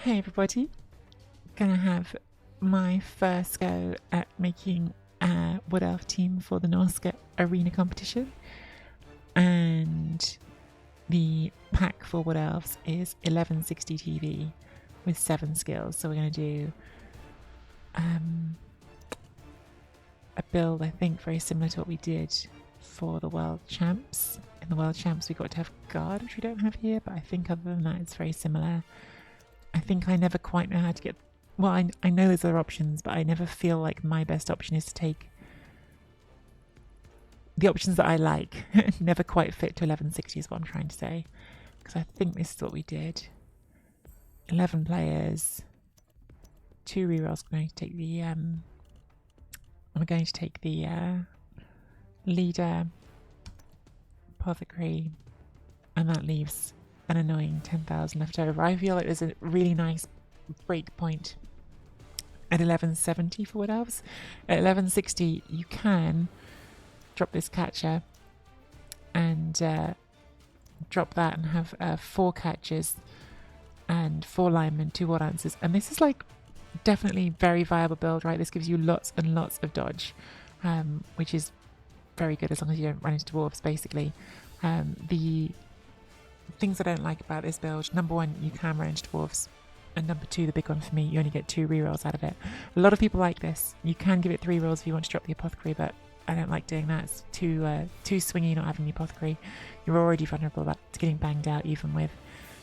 Hey everybody, gonna have my first go at making a Wood Elf team for the Norsca Arena competition, and the pack for Wood Elves is 1160 TV with 7 skills. So we're gonna do a build I think very similar to what we did for the World Champs. In the World Champs we got to have guard, which we don't have here, but I think other than that it's very similar. I think I never quite know how to get... Well, I know there's other options, but I never feel like my best option is to take... The options that I like never quite fit to 1160 is what I'm trying to say. Because I think this is what we did. 11 players. 2 rerolls. I'm going to take the... I'm going to take the leader, apothecary, and that leaves an annoying 10,000 left over. I feel like there's a really nice break point at 1170 for Wood Elves. At 1160 you can drop this catcher and drop that and have 4 catchers and 4 linemen, 2 ward answers, and this is like definitely very viable build, right? This gives you lots and lots of dodge, which is very good as long as you don't run into dwarves basically. The things I don't like about this build: number 1, you can run into dwarves, and number 2, the big one for me, you only get 2 rerolls out of it. A lot of people like this. You can give it 3 rolls if you want to drop the apothecary, but I don't like doing that. It's too swingy not having the apothecary. You're already vulnerable to getting banged out even with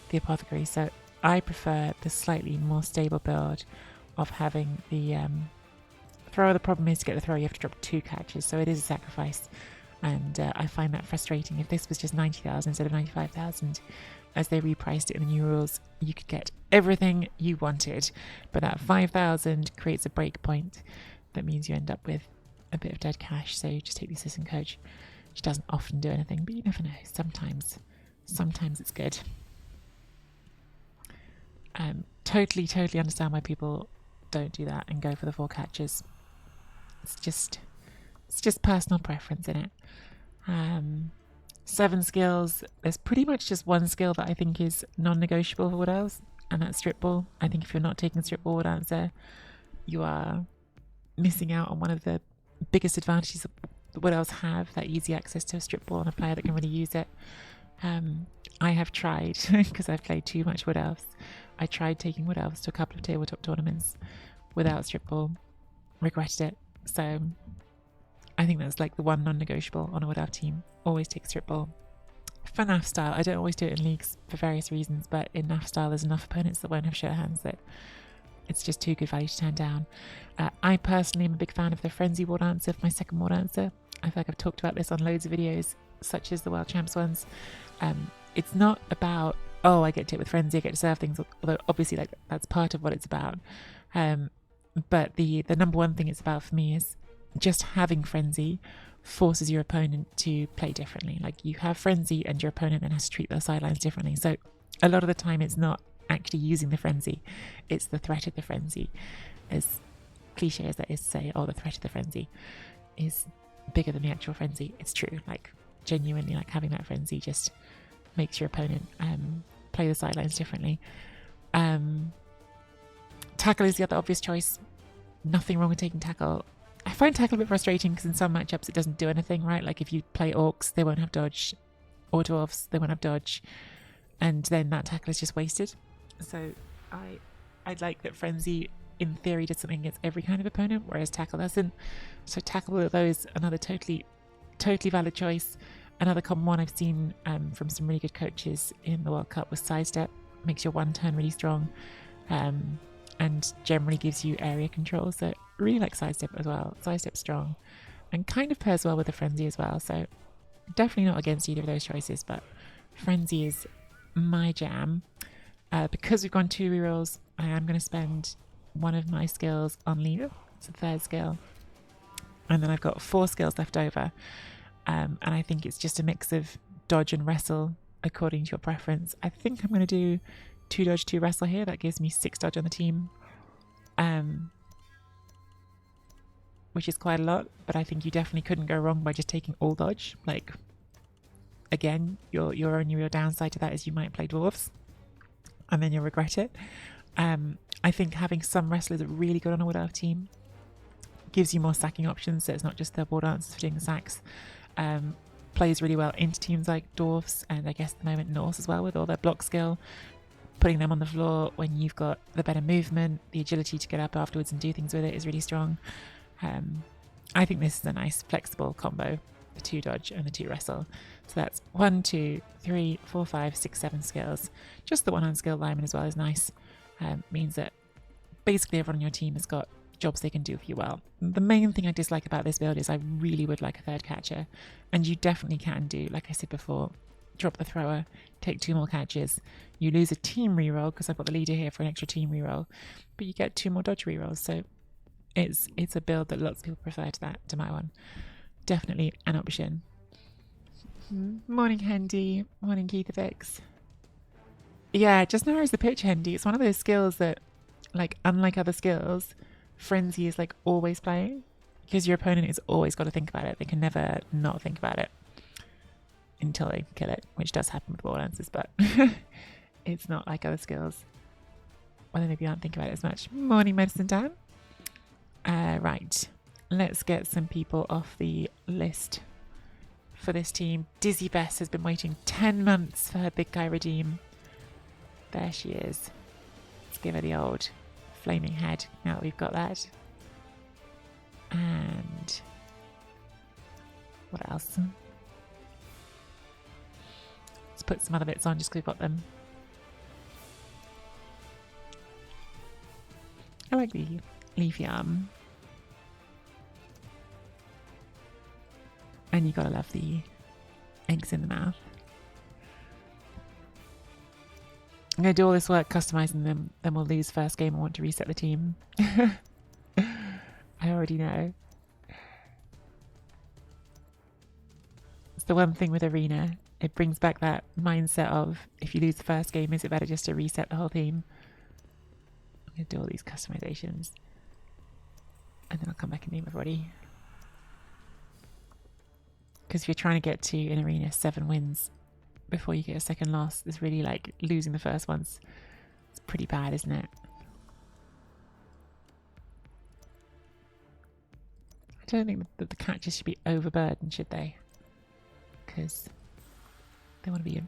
the apothecary, so I prefer the slightly more stable build of having the thrower. The problem is to get the thrower you have to drop 2 catches, so it is a sacrifice. And I find that frustrating. If this was just 90,000 instead of 95,000, as they repriced it in the new rules, you could get everything you wanted. But that 5,000 creates a break point that means you end up with a bit of dead cash. So you just take the assistant coach, which doesn't often do anything, but you never know. Sometimes it's good. Totally understand why people don't do that and go for the 4 catches. It's just personal preference in it. 7 skills. There's pretty much just 1 skill that I think is non-negotiable for Wood Elves, and that's strip ball. I think if you're not taking strip ball Wood Answer, you are missing out on one of the biggest advantages that Wood Elves have, that easy access to a strip ball and a player that can really use it. I have tried, because I've played too much Wood Elves, I tried taking Wood Elves to a couple of tabletop tournaments without strip ball, regretted it. So I think that's like the one non-negotiable on a Wood Elf team. Always take strip ball. For NAF style, I don't always do it in leagues for various reasons, but in NAF style there's enough opponents that won't have shirt hands that it's just too good value to turn down. I personally am a big fan of the Frenzy ward answer for my second ward answer. I feel like I've talked about this on loads of videos, such as the World Champs ones. It's not about, oh, I get to hit with Frenzy, I get to serve things, although obviously like that's part of what it's about. But the number 1 thing it's about for me is just having Frenzy forces your opponent to play differently. Like, you have Frenzy and your opponent then has to treat their sidelines differently. So a lot of the time it's not actually using the Frenzy, it's the threat of the Frenzy. As cliche as that is to say, oh, the threat of the Frenzy is bigger than the actual Frenzy. It's true. Like, genuinely, like, having that Frenzy just makes your opponent play the sidelines differently. Tackle is the other obvious choice. Nothing wrong with taking tackle. I find tackle a bit frustrating because in some matchups it doesn't do anything, right? Like, if you play orcs, they won't have dodge, or dwarves, they won't have dodge, and then that tackle is just wasted. So I'd like that Frenzy in theory does something against every kind of opponent, whereas tackle doesn't. So tackle of those, another totally valid choice. Another common one I've seen from some really good coaches in the World Cup was sidestep. Makes your 1 turn really strong, and generally gives you area control. So really like sidestep as well. Sidestep's strong and kind of pairs well with the Frenzy as well. So definitely not against either of those choices, but Frenzy is my jam. Because we've gone 2 rerolls, I am going to spend 1 of my skills on leader. It's the 3rd skill, and then I've got 4 skills left over. And I think it's just a mix of dodge and wrestle according to your preference. I think I'm going to do 2 dodge, 2 wrestle here. That gives me 6 dodge on the team, which is quite a lot, but I think you definitely couldn't go wrong by just taking all dodge. Like, again, your only real downside to that is you might play dwarves and then you'll regret it. I think having some wrestlers really good on a Wood Elf team gives you more sacking options, so it's not just the war dancers for doing the sacks. Plays really well into teams like Dwarfs and I guess at the moment Norse as well, with all their block skill. Putting them on the floor when you've got the better movement, the agility to get up afterwards and do things with it is really strong. I think this is a nice flexible combo, the 2 dodge and the 2 wrestle. So that's 1, 2, 3, 4, 5, 6, 7 skills. Just the 1 unskilled lineman as well is nice. Means that basically everyone on your team has got jobs they can do for you well. The main thing I dislike about this build is I really would like a 3rd catcher, and you definitely can do, like I said before, drop the thrower, take 2 more catches. You lose a team reroll because I've got the leader here for an extra team reroll, but you get 2 more dodge rerolls. So it's a build that lots of people prefer to my one. Definitely an option. Morning, Hendy. Morning, Keithafix. Yeah, just narrows the pitch, Hendy. It's one of those skills that, like, unlike other skills, Frenzy is like always playing, because your opponent has always got to think about it. They can never not think about it until they kill it, which does happen with war dancers, but it's not like other skills. Well, they maybe aren't thinking about it as much. Morning, Medicine Dan. Right, let's get some people off the list for this team. Dizzy Bess has been waiting 10 months for her big guy redeem. There she is. Let's give her the old flaming head now that we've got that. And what else? Let's put some other bits on just because we've got them. I like the leafy arm. And you gotta love the eggs in the mouth. I'm going to do all this work customizing them, then we'll lose first game and want to reset the team. I already know. It's the one thing with Arena. It brings back that mindset of, if you lose the first game, is it better just to reset the whole team? I'm going to do all these customizations. And then I'll come back and name everybody. Because if you're trying to get to, in Arena, 7 wins before you get a second loss, it's really like losing the first ones. It's pretty bad, isn't it? I don't think that the catchers should be overburdened, should they? Because they want to be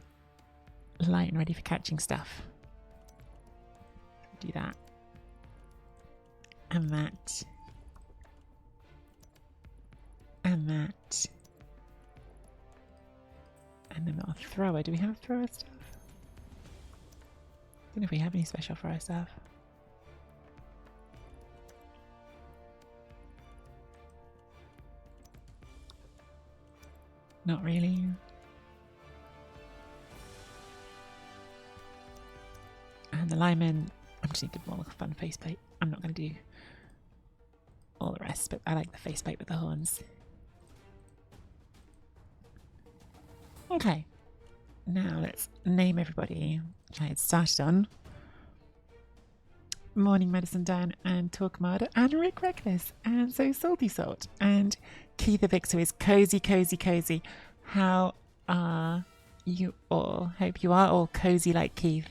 light and ready for catching stuff. Do that. And that. And that. And then our thrower. Do we have thrower stuff? I don't know if we have any special thrower stuff. Not really. And the lineman, I'm just going to give more fun faceplate. I'm not going to do all the rest, but I like the faceplate with the horns. Okay, now let's name everybody which I had started on. Morning Medicine Dan and Torquemada and Rick Reckless and So Salty Salt and Keith the Vixer is cozy, cozy, cozy. How are you all? Hope you are all cozy like Keith.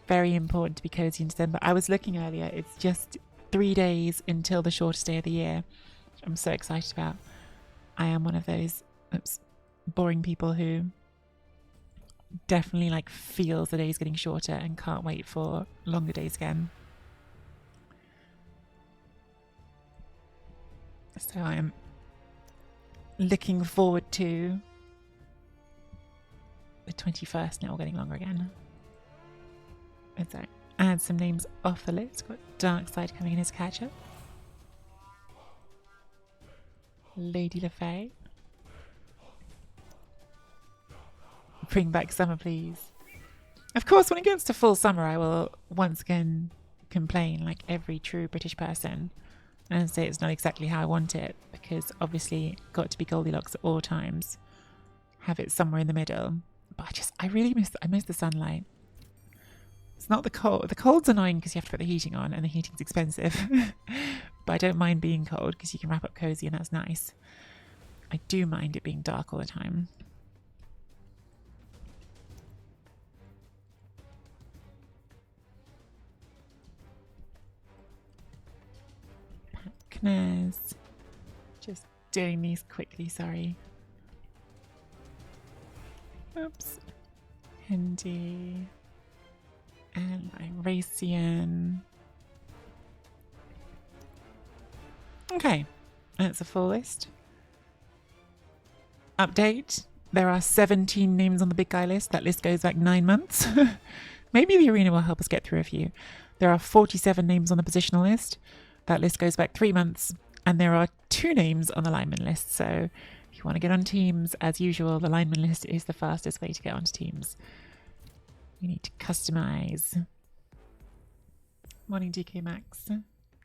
Very important to be cozy in December. I was looking earlier, it's just 3 days until the shortest day of the year, which I'm so excited about. I am one of those boring people who definitely like feels the day's getting shorter and can't wait for longer days again. So I am looking forward to the 21st now getting longer again. Let's add some names off the list. Got Darkside coming in as catcher. Lady LaFay. Bring back summer, please. Of course, when it gets to full summer, I will once again complain like every true British person and say it's not exactly how I want it, because obviously got to be Goldilocks at all times. Have it somewhere in the middle. But I really miss the sunlight. It's not the cold. The cold's annoying because you have to put the heating on and the heating's expensive. But I don't mind being cold because you can wrap up cozy and that's nice. I do mind it being dark all the time. goodness. Just doing these quickly, sorry. Oops. Hindi. And Irasian. Okay, that's a full list. Update. There are 17 names on the big guy list. That list goes back 9 months. Maybe the arena will help us get through a few. There are 47 names on the positional list. That list goes back 3 months. And there are 2 names on the lineman list. So if you want to get on teams, as usual, the lineman list is the fastest way to get onto teams. You need to customize. Morning, DK Max.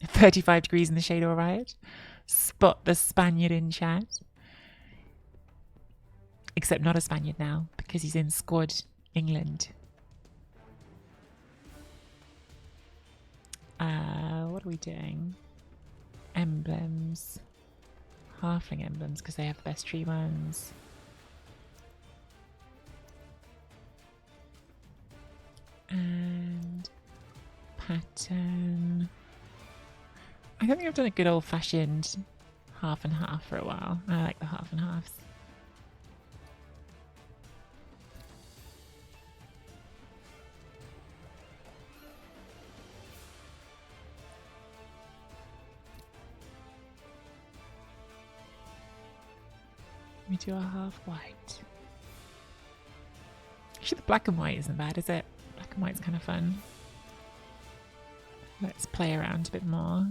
35 degrees in the shade, all right. Spot the Spaniard in chat. Except not a Spaniard now, because he's in squad England. What are we doing? Emblems. Halfling emblems, because they have the best tree ones. And pattern. I don't think I've done a good old-fashioned half and half for a while. I like the half and halves. We do a half white. Actually, the black and white isn't bad, is it? Black and white's kind of fun. Let's play around a bit more.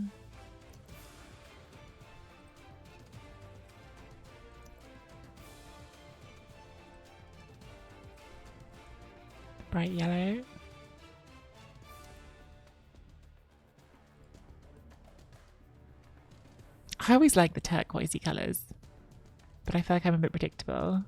Bright yellow. I always like the turquoisey colours, but I feel like I'm a bit predictable.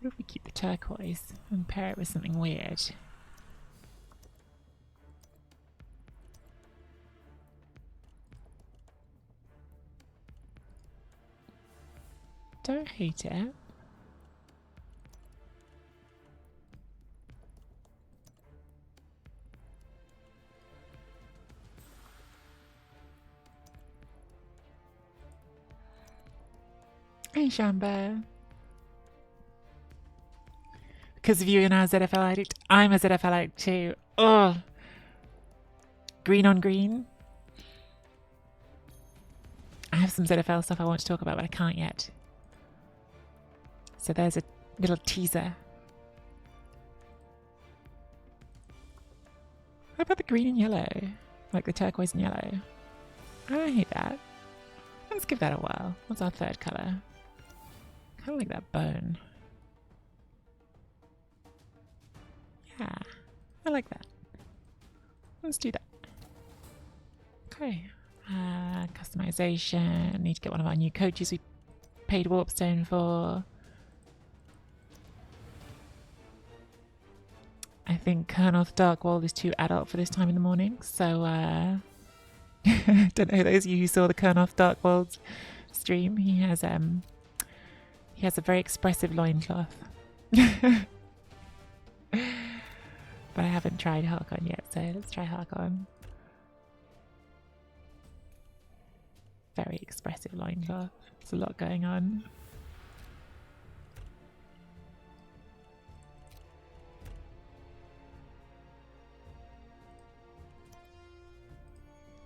What if we keep the turquoise and pair it with something weird? Don't hate it. Hey, Shamba. Because of you and our ZFL addict, I'm a ZFL addict too. Oh, green on green. I have some ZFL stuff I want to talk about, but I can't yet. So there's a little teaser. What about the green and yellow? Like the turquoise and yellow? I don't hate that. Let's give that a whirl. What's our third colour? Kind of like that bone. Yeah, I like that. Let's do that. Okay. Customization. I need to get one of our new coaches we paid Warpstone for. I think Colonel Darkwold is too adult for this time in the morning, so don't know those of you who saw the Colonel Darkwold stream. He has a very expressive loincloth. But I haven't tried Harkon yet, so let's try Harkon. Very expressive loincloth. There's a lot going on.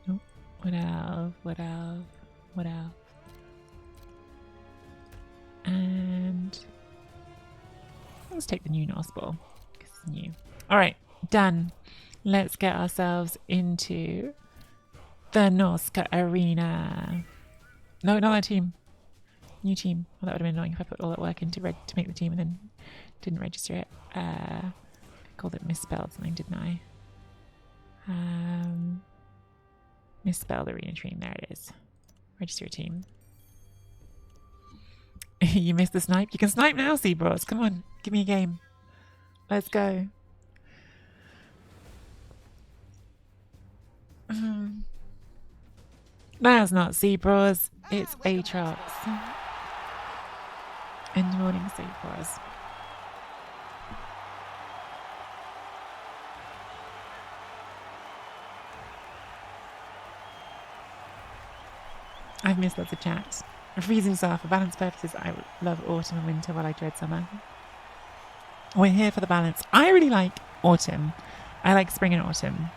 Oh, what else? What else? What else? And let's take the new Norsca. Because it's new. Alright, done. Let's get ourselves into the Norsca Arena. No, not that team. New team. Well, that would have been annoying if I put all that work into to make the team and then didn't register it. I called it misspelled something, didn't I? Misspelled Arena team. There it is. Register a team. You missed the snipe? You can snipe now, Seabros. Come on, give me a game. Let's go. That's not Seabros. It's Aatrox. And morning, Seabros. I've missed lots of chats. Freezing star, for balance purposes, I love autumn and winter while I dread summer. We're here for the balance. I really like autumn. I like spring and autumn.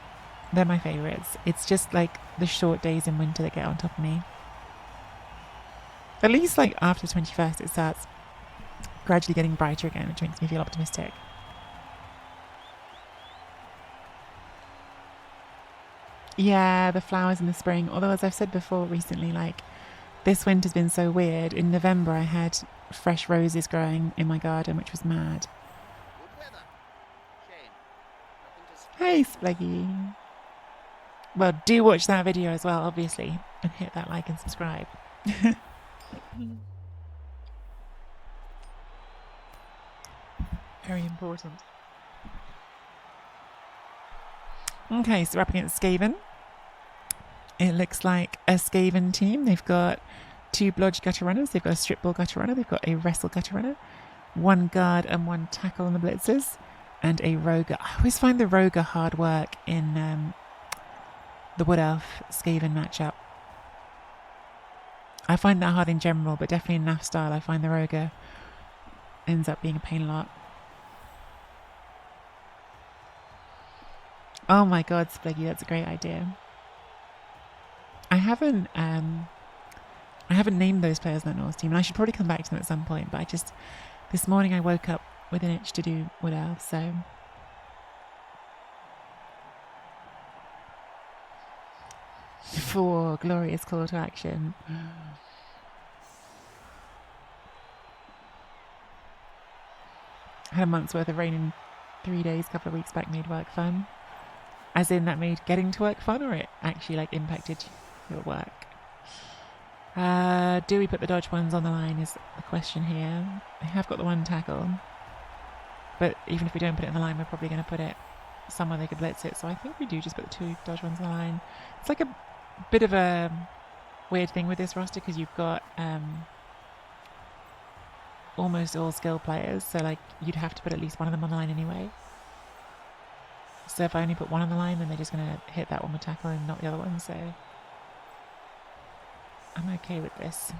They're my favourites. It's just like the short days in winter that get on top of me. At least like after the 21st it starts gradually getting brighter again, which makes me feel optimistic. Yeah, the flowers in the spring. Although, as I've said before recently, like, this winter's been so weird. In November, I had fresh roses growing in my garden, which was mad. Hey, Spleggy. Well, do watch that video as well, obviously, and hit that like and subscribe. Very important. Okay, so we're up against Skaven. It looks like a Skaven team. They've got 2 blodge gutter runners. They've got a strip ball gutter runner. They've got a wrestle gutter runner. 1 guard and 1 tackle on the blitzers. And a rogue. I always find the rogue hard work in the Wood Elf Skaven matchup. I find that hard in general, but definitely in NAF style, I find the rogue ends up being a pain a lot. Oh my god, Spleggy, that's a great idea. I haven't named those players in that Norse team, and I should probably come back to them at some point, but this morning I woke up with an itch to do Wood Elf, so. For glorious call to action. I had a month's worth of rain in 3 days, a couple of weeks back, made work fun. As in that made getting to work fun, or it actually like impacted your work? Do we put the dodge ones on the line is the question here. I have got the 1 tackle. But even if we don't put it in the line, we're probably going to put it somewhere they could blitz it. So I think we do just put the 2 dodge ones on the line. It's like a bit of a weird thing with this roster because you've got almost all skill players. So like you'd have to put at least one of them on the line anyway. So if I only put 1 on the line, then they're just going to hit that one with tackle and not the other one. So I'm okay with this.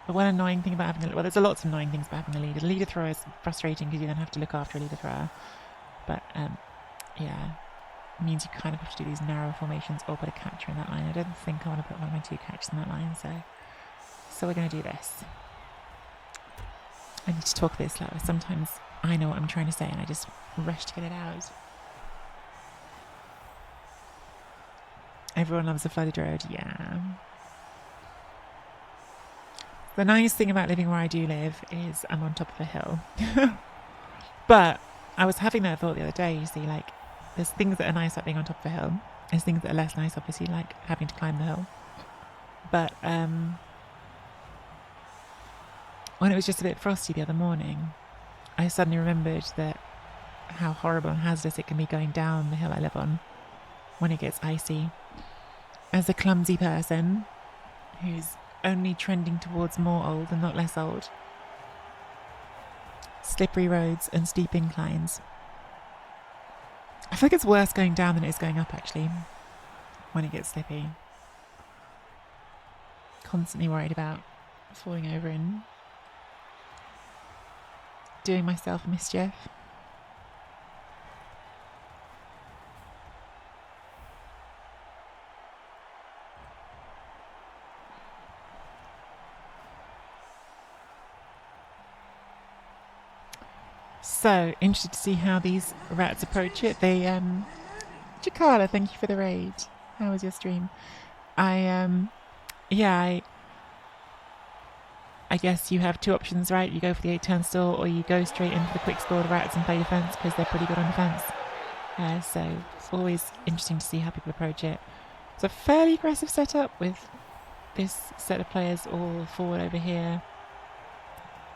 But one annoying thing about having there's lots of annoying things about having a leader. The leader thrower is frustrating because you then have to look after a leader thrower. But yeah, it means you kind of have to do these narrow formations or put a catcher in that line. I don't think I want to put one of my 2 catchers in that line. So we're going to do this. I need to talk a bit slower. Sometimes I know what I'm trying to say and I just rush to get it out. Everyone loves a flooded road, yeah. The nice thing about living where I do live is I'm on top of a hill. But I was having that thought the other day, you see, like, there's things that are nice about being on top of a hill. There's things that are less nice, obviously, like having to climb the hill. But when it was just a bit frosty the other morning, I suddenly remembered that how horrible and hazardous it can be going down the hill I live on when it gets icy. As a clumsy person who's only trending towards more old and not less old. Slippery roads and steep inclines. I feel like it's worse going down than it is going up, actually, when it gets slippy. Constantly worried about falling over and doing myself a mischief. So, interested to see how these rats approach it. They, Jakala, thank you for the raid. How was your stream? I guess you have 2 options, right? You go for the 8-turn stall, or you go straight into the quick scored rats and play defense, because they're pretty good on defense. So, always interesting to see how people approach it. It's a fairly aggressive setup with this set of players all forward over here.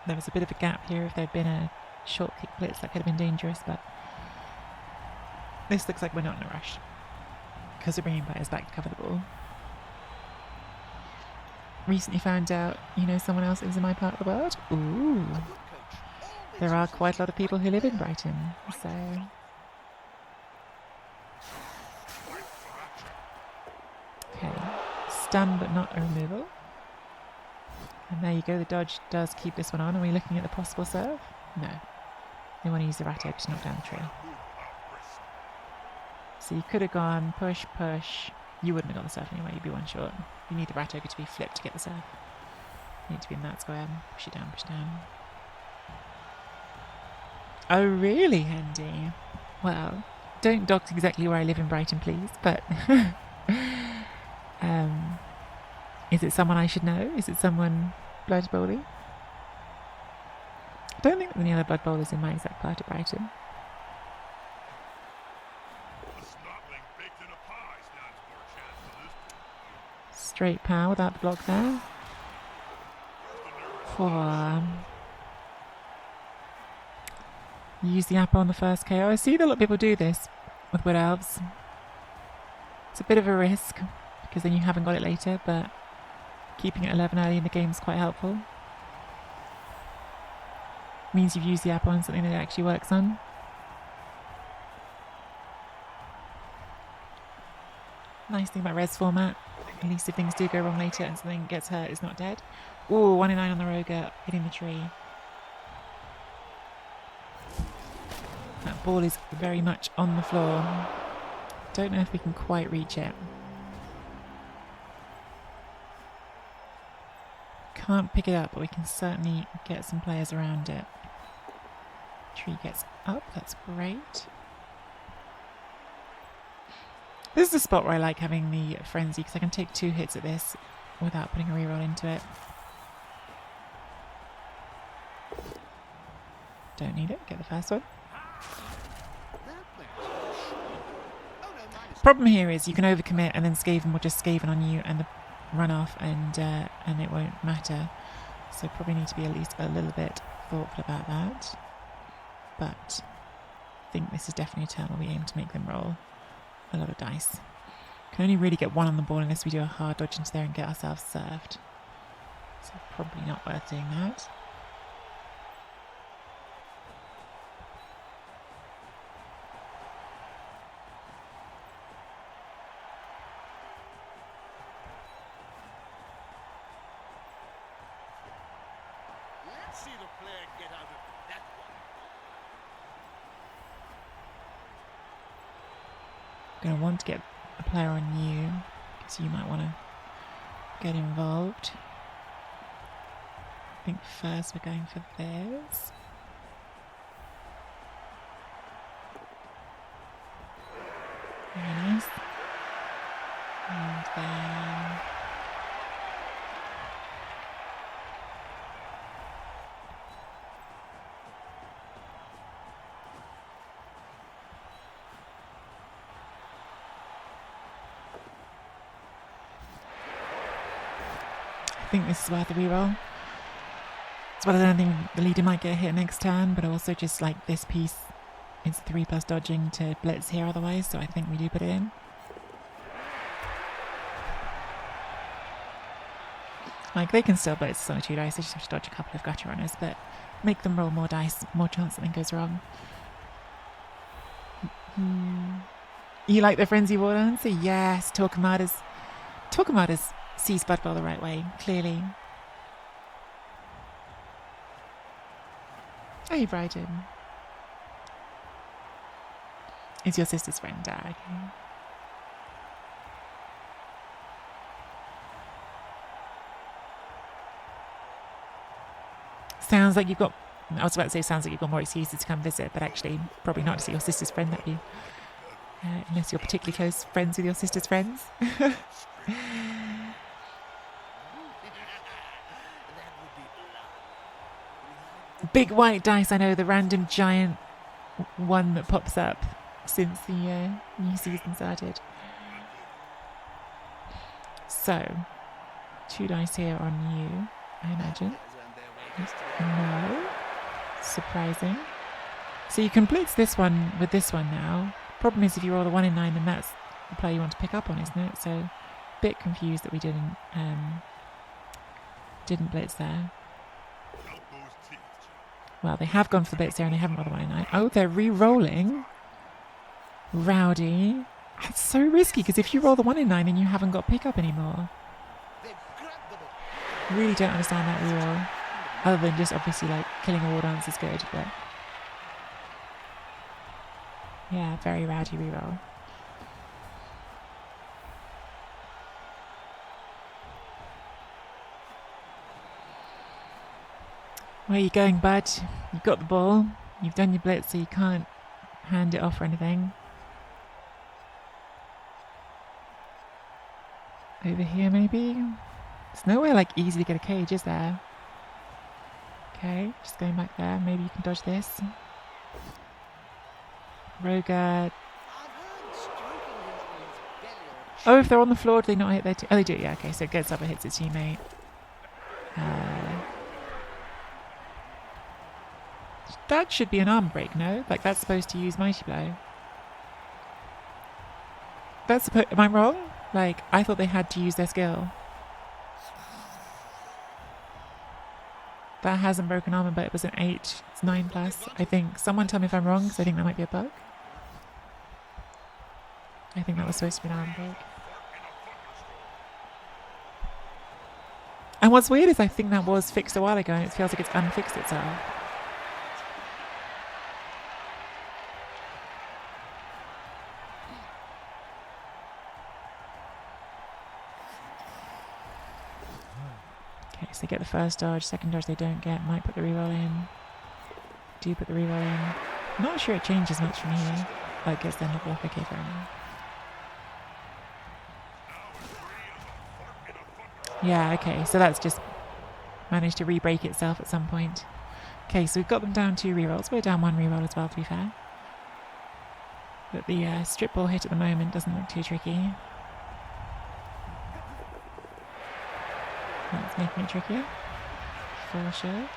There was a bit of a gap here. If there'd been a short kick blitz, that could have been dangerous, but this looks like we're not in a rush because we're bringing players back to cover the ball. Recently found out, someone else lives in my part of the world. Ooh, there are quite a lot of people who live in Brighton, so okay, stun but not a removal. And there you go, the dodge does keep this one on. Are we looking at the possible serve? No. They want to use the rat egg to knock down the tree. So you could have gone push, push. You wouldn't have got the serve anyway, you'd be one short. You need the rat ogre to be flipped to get the serve. You need to be in that square. Push it down, push down. Oh really, Hendy? Well, don't dox exactly where I live in Brighton, please, but is it someone I should know? Is it someone Blood Bowly? I don't think there are any other Blood Bowlers in my exact part of Brighton. Straight power without the block there. Use the apple on the first KO. I see that a lot of people do this with Wood Elves. It's a bit of a risk because then you haven't got it later, but keeping it 11 early in the game is quite helpful. Means you've used the apple on something that it actually works on. Nice thing about res format, at least if things do go wrong later and something gets hurt, it's not dead. Ooh, 1 in 9 on the Roger, hitting the tree. That ball is very much on the floor. Don't know if we can quite reach it. Can't pick it up, but we can certainly get some players around it. Tree gets up, that's great. This is the spot where I like having the frenzy because I can take 2 hits at this without putting a reroll into it. Don't need it, get the first one. Problem here is you can overcommit and then Skaven will just Skaven on you and the run off and it won't matter. So probably need to be at least a little bit thoughtful about that. But I think this is definitely a turn where we aim to make them roll a lot of dice. Can only really get 1 on the ball unless we do a hard dodge into there and get ourselves served. So probably not worth doing that. Let's see the player get out of that one. Going to want to get a player on you because you might want to get involved. I think first we're going for this. Very nice. And then I think this is worth a reroll. As well as anything, the leader might get hit next turn, but also just like this piece, it's 3+ dodging to blitz here otherwise, so I think we do put it in. Like they can still blitz on 2 dice, they just have to dodge a couple of gutter runners, but make them roll more dice, more chance something goes wrong. You like the Frenzy War answer? Yes, Torquemada's sees Blood Bowl the right way, clearly. Hey, Brighton. Is your sister's friend? Ah, okay. Sounds like you've got... I was about to say sounds like you've got more excuses to come visit, but actually probably not to see your sister's friend, that you... unless you're particularly close friends with your sister's friends. Big white dice, I know, the random giant one that pops up since the new season started. So, 2 dice here on you, I imagine. No. Surprising. So you can blitz this one with this one now. Problem is if you roll a 1 in 9, then that's the player you want to pick up on, isn't it? So, a bit confused that we didn't blitz there. Well, they have gone for the blitz there and they haven't rolled a 1 in 9. Oh, they're re-rolling. Rowdy. That's so risky because if you roll the 1 in 9, then you haven't got pickup anymore. Grab the ball. Really don't understand that reroll. Other than just obviously like killing a war dance is good, but yeah, very rowdy reroll. Where are you going, bud? You've got the ball. You've done your blitz, so you can't hand it off or anything. Over here, maybe? There's nowhere like easy to get a cage, is there? Okay, just going back there. Maybe you can dodge this. Roga. I've heard stroking him on his belly or Oh, if they're on the floor, do they not hit their oh, they do, yeah, okay, so it gets up and hits its teammate. That should be an arm break, no? Like, that's supposed to use Mighty Blow. That's supposed... Am I wrong? Like, I thought they had to use their skill. That hasn't broken armor, but it was an 8. It's 9 plus, I think. Someone tell me if I'm wrong, because I think that might be a bug. I think that was supposed to be an arm break. And what's weird is I think that was fixed a while ago, and it feels like it's unfixed itself. Okay, so they get the first dodge, second dodge they don't get, might put the reroll in. Do put the reroll in. I'm not sure it changes much from here. Oh, it gets them to block, okay, fair enough. Yeah, okay, so that's just managed to re-break itself at some point. Okay, so we've got them down 2 rerolls. We're down 1 reroll as well, to be fair. But the strip ball hit at the moment doesn't look too tricky. That's making it trickier, for sure.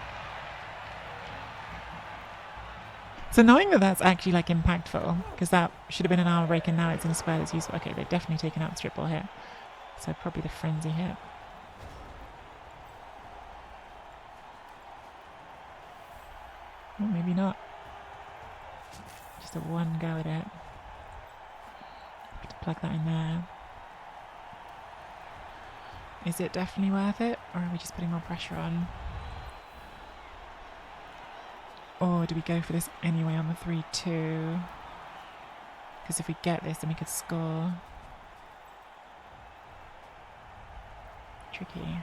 It's annoying that that's actually like impactful, because that should have been an armor break and now it's in a square that's useful. Okay, they've definitely taken out the strip ball hit. So probably the frenzy hit. Or maybe not. Just a one go at it. Have to plug that in there. Is it definitely worth it? Or are we just putting more pressure on? Or do we go for this anyway on the 3-2? Because if we get this, then we could score. Tricky.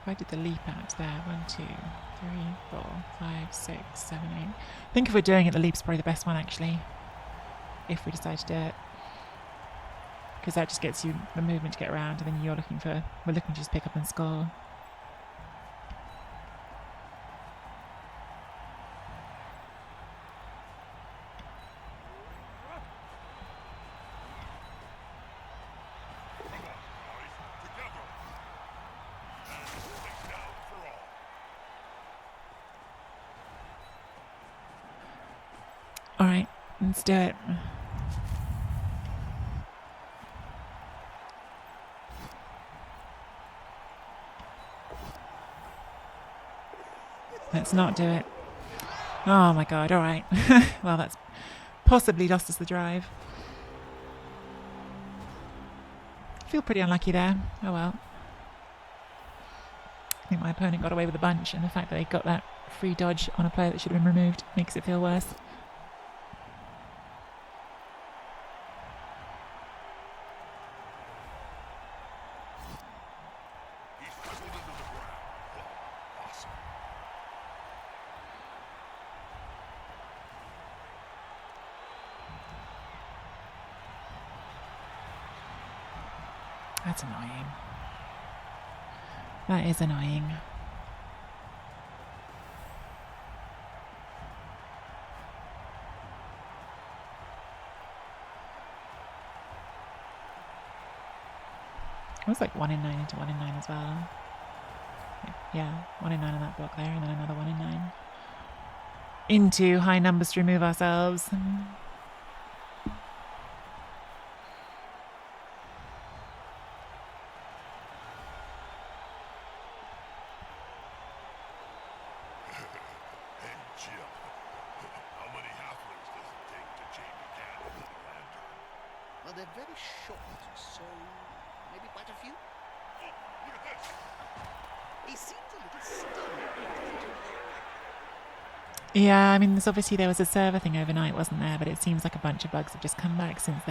If I did the leap out there, 1, 2, 3, 4, 5, 6, 7, 8. I think if we're doing it, the leap's probably the best one actually. If we decide to do it. Because that just gets you the movement to get around, and then we're looking to just pick up and score. Alright, let's do it. Let's not do it. Oh my god, alright. Well, that's possibly lost us the drive. I feel pretty unlucky there. Oh well. I think my opponent got away with a bunch, and the fact that they got that free dodge on a player that should have been removed makes it feel worse. That's annoying. That is annoying. It was like 1 in 9 into 1 in 9 as well. Yeah, 1 in 9 on that block there, and then another 1 in 9. Into high numbers to remove ourselves. they're very short, so maybe quite a few. Oh, look at this. He seems a little stunned. Yeah, I mean, there was a server thing overnight, wasn't there? But it seems like a bunch of bugs have just come back since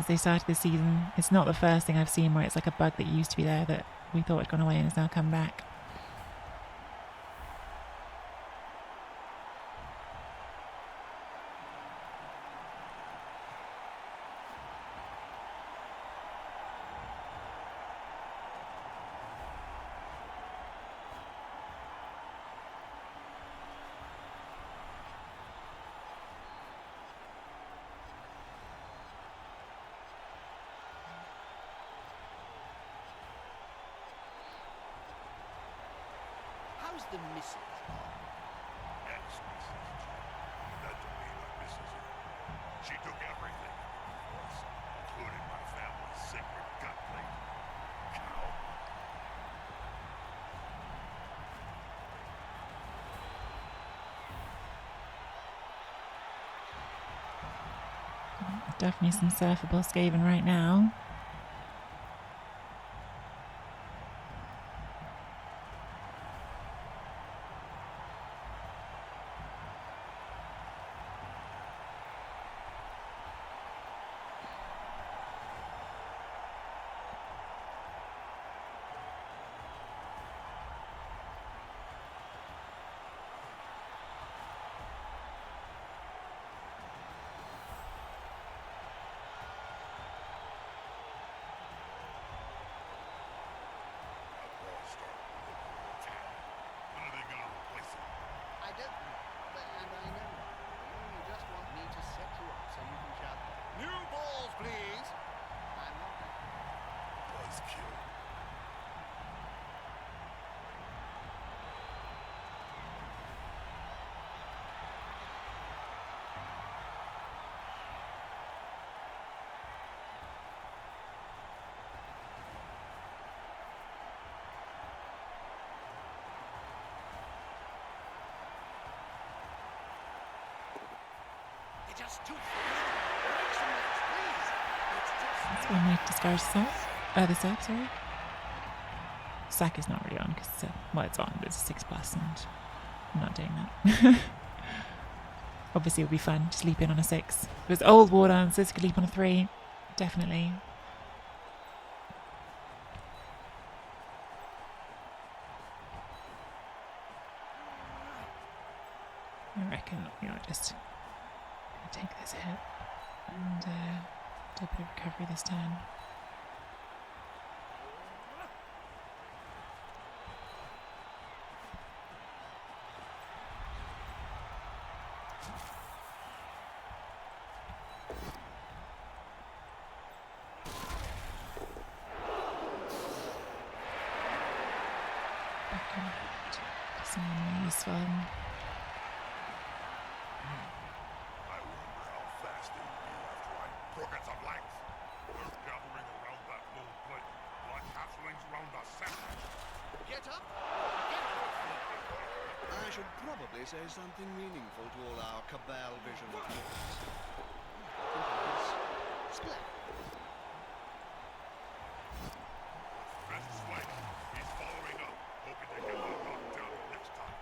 they started the season. It's not the first thing I've seen where it's like a bug that used to be there that we thought had gone away and has now come back. How's the missus? Ex-Mrs. That don't mean I misses her. She took everything from us, including my family's sacred gut plate. Cow. Definitely some surfable Skaven right now. When are they gonna replace it? I don't know, and I know why. You just want me to set you up so you can shout, "New balls, please!" I'm not that. Buzzkill. You're just too fast. Break some legs, please. It's just That's one way to discourage the serve, sorry. Sack is not really on because it's on, but it's a 6+, and I'm not doing that. Obviously, it would be fun to leap in on a 6. If it was old War Dancers, could leap on a 3. Definitely. I reckon you're just going to take this hit and do a bit of recovery this turn. Back on that to someone more useful. I wonder how fast they would be after I broke at some legs. They're gathering around that little plate like hatchlings round a sandwich. Get up. Get off. I should probably say something meaningful to all our cabal vision of things. Splat. Best swing. He's following up, hoping to get the rock down next time.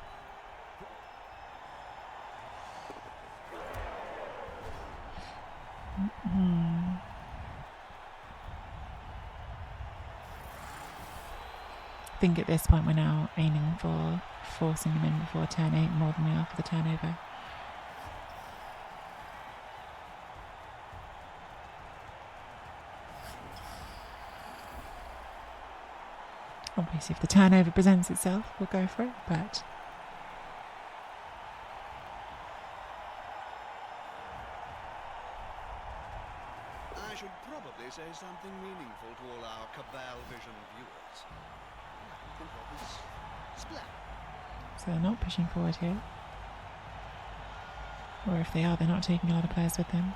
I think at this point we're now aiming for forcing them in before turn 8 more than we are for the turnover. Obviously, if the turnover presents itself, we'll go for it, but I should probably say something meaningful to all our cabal vision viewers. I think of this splat. so they're not pushing forward here. Or if they are, they're not taking a lot of players with them.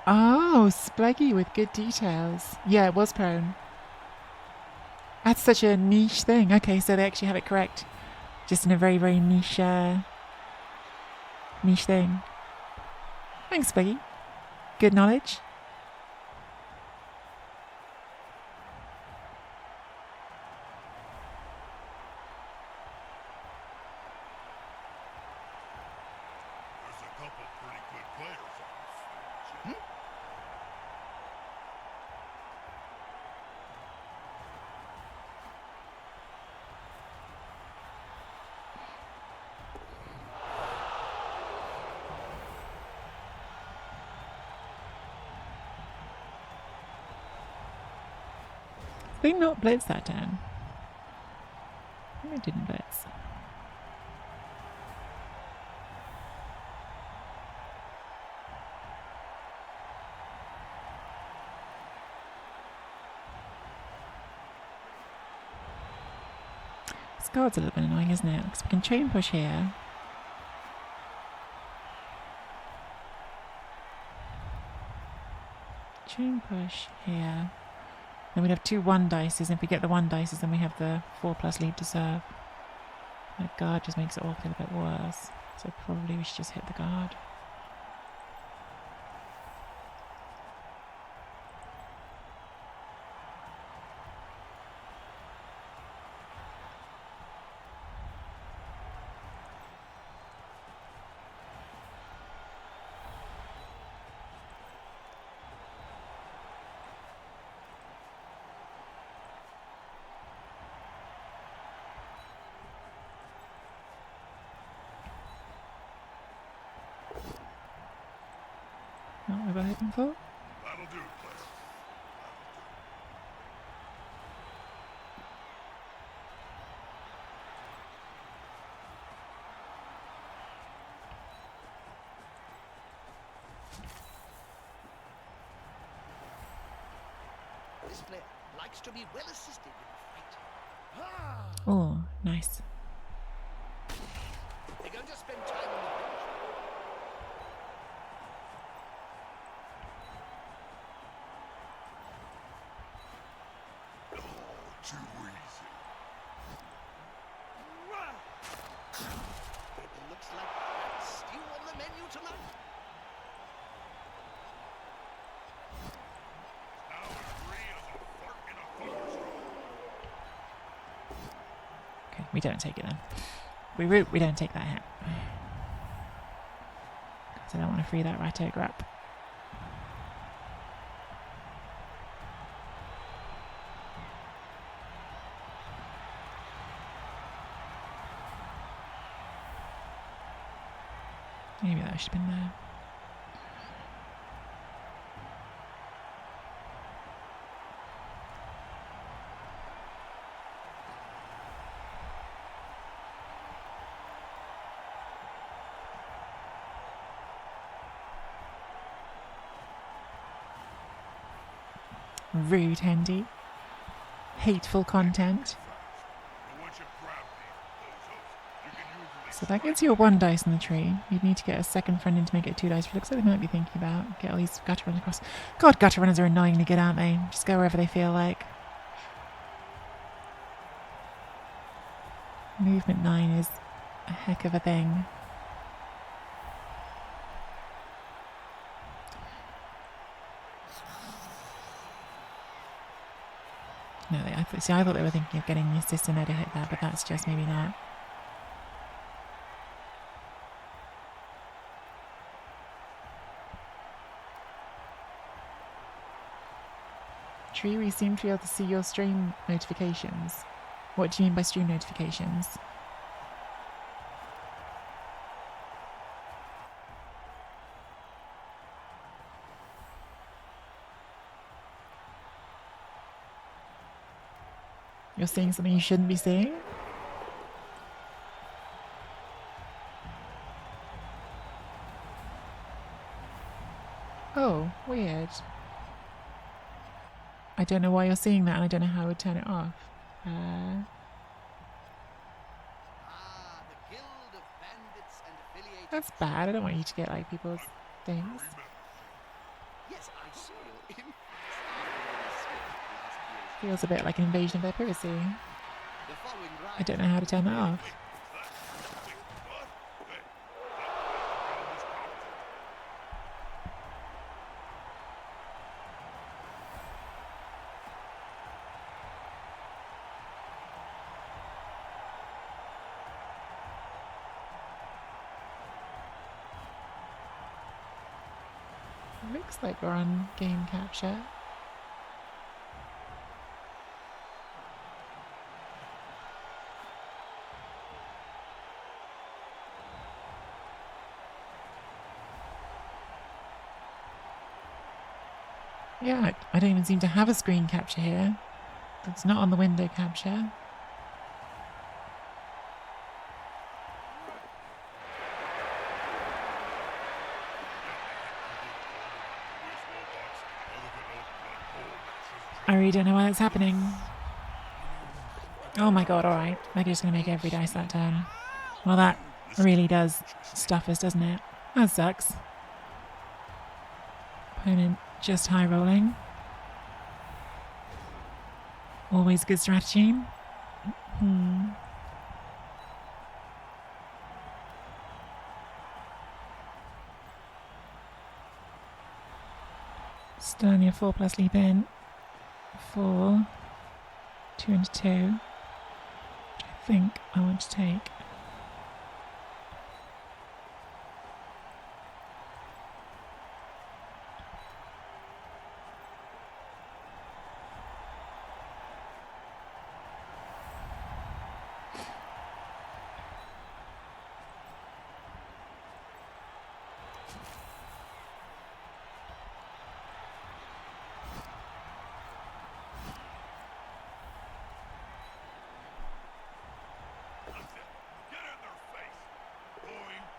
Oh, Wow, Splaggy with good details. Yeah, it was prone. That's such a niche thing. Okay, so they actually have it correct. Just in a very, very niche niche thing. Thanks, Splaggy. Good knowledge. There's a couple pretty good players on this field. They not blitz that turn. They didn't blitz. This guard's a little bit annoying, isn't it? Because we can chain push here. Chain push here. Then we'd have 2 1 dices. If we get the 1 dices, then we have the 4+ lead to serve. That guard just makes it all feel a bit worse. So probably we should just hit the guard. Not what we were hoping for. That'll do, player. This player likes to be well assisted in the fight. Oh, nice. They're going to spend time on the bench. Too easy. It looks like that's stew on the menu tonight. Now as free as a fart in a thunderstorm. Okay, we don't take it then. We root, we don't take that hit. Because I don't want to free that Ratto grab. Maybe that should have been there. Rude, Hendy. Hateful content. And once you grab these bozos, you can usually So that gets you a 1 dice in the tree. You'd need to get a second friend in to make it 2 dice. Which looks like they might be thinking about. Get all these gutter runners across. God, gutter runners are annoyingly good, aren't they? Just go wherever they feel like. Movement 9 is a heck of a thing. No, I thought they were thinking of getting the assist in there to hit that, but that's just maybe not. Tree, we seem to be able to see your stream notifications. What do you mean by stream notifications? You're seeing something you shouldn't be seeing? Oh, weird. I don't know why you're seeing that, and I don't know how I would turn it off. The Guild of Bandits and Affiliated. That's bad. I don't want you to get like people's things. Yes, I see. Feels a bit like an invasion of their privacy. The following I drive don't know how to turn that off. Looks like we're on game capture. Yeah, I don't even seem to have a screen capture here. It's not on the window capture. I really don't know why that's happening. Oh my god, alright. They're just going to make every dice that turn. Well, that really does stuff us, doesn't it? That sucks. Opponent just high rolling. Always good strategy. Still only a 4+ leap in. 4, 2 and 2. I think I want to take.